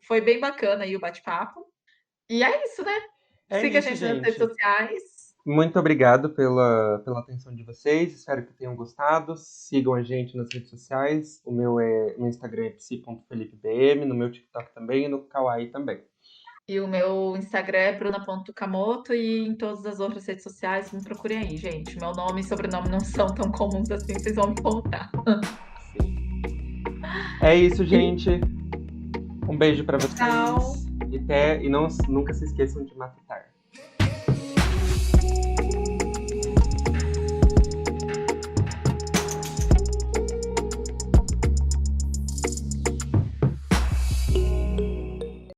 foi bem bacana aí o bate-papo. E é isso, né? É Siga a isso, gente nas redes gente. sociais. Muito obrigado pela atenção de vocês. Espero que tenham gostado. Sigam a gente nas redes sociais. No Instagram é psi.felipebm, no meu TikTok também e no Kawaii também. E o meu Instagram é bruna.camoto e em todas as outras redes sociais me procurem aí, gente. Meu nome e sobrenome não são tão comuns assim, vocês vão me encontrar. Sim. É isso, E gente. Um beijo pra tchau. vocês. E não, nunca se esqueçam de matutar.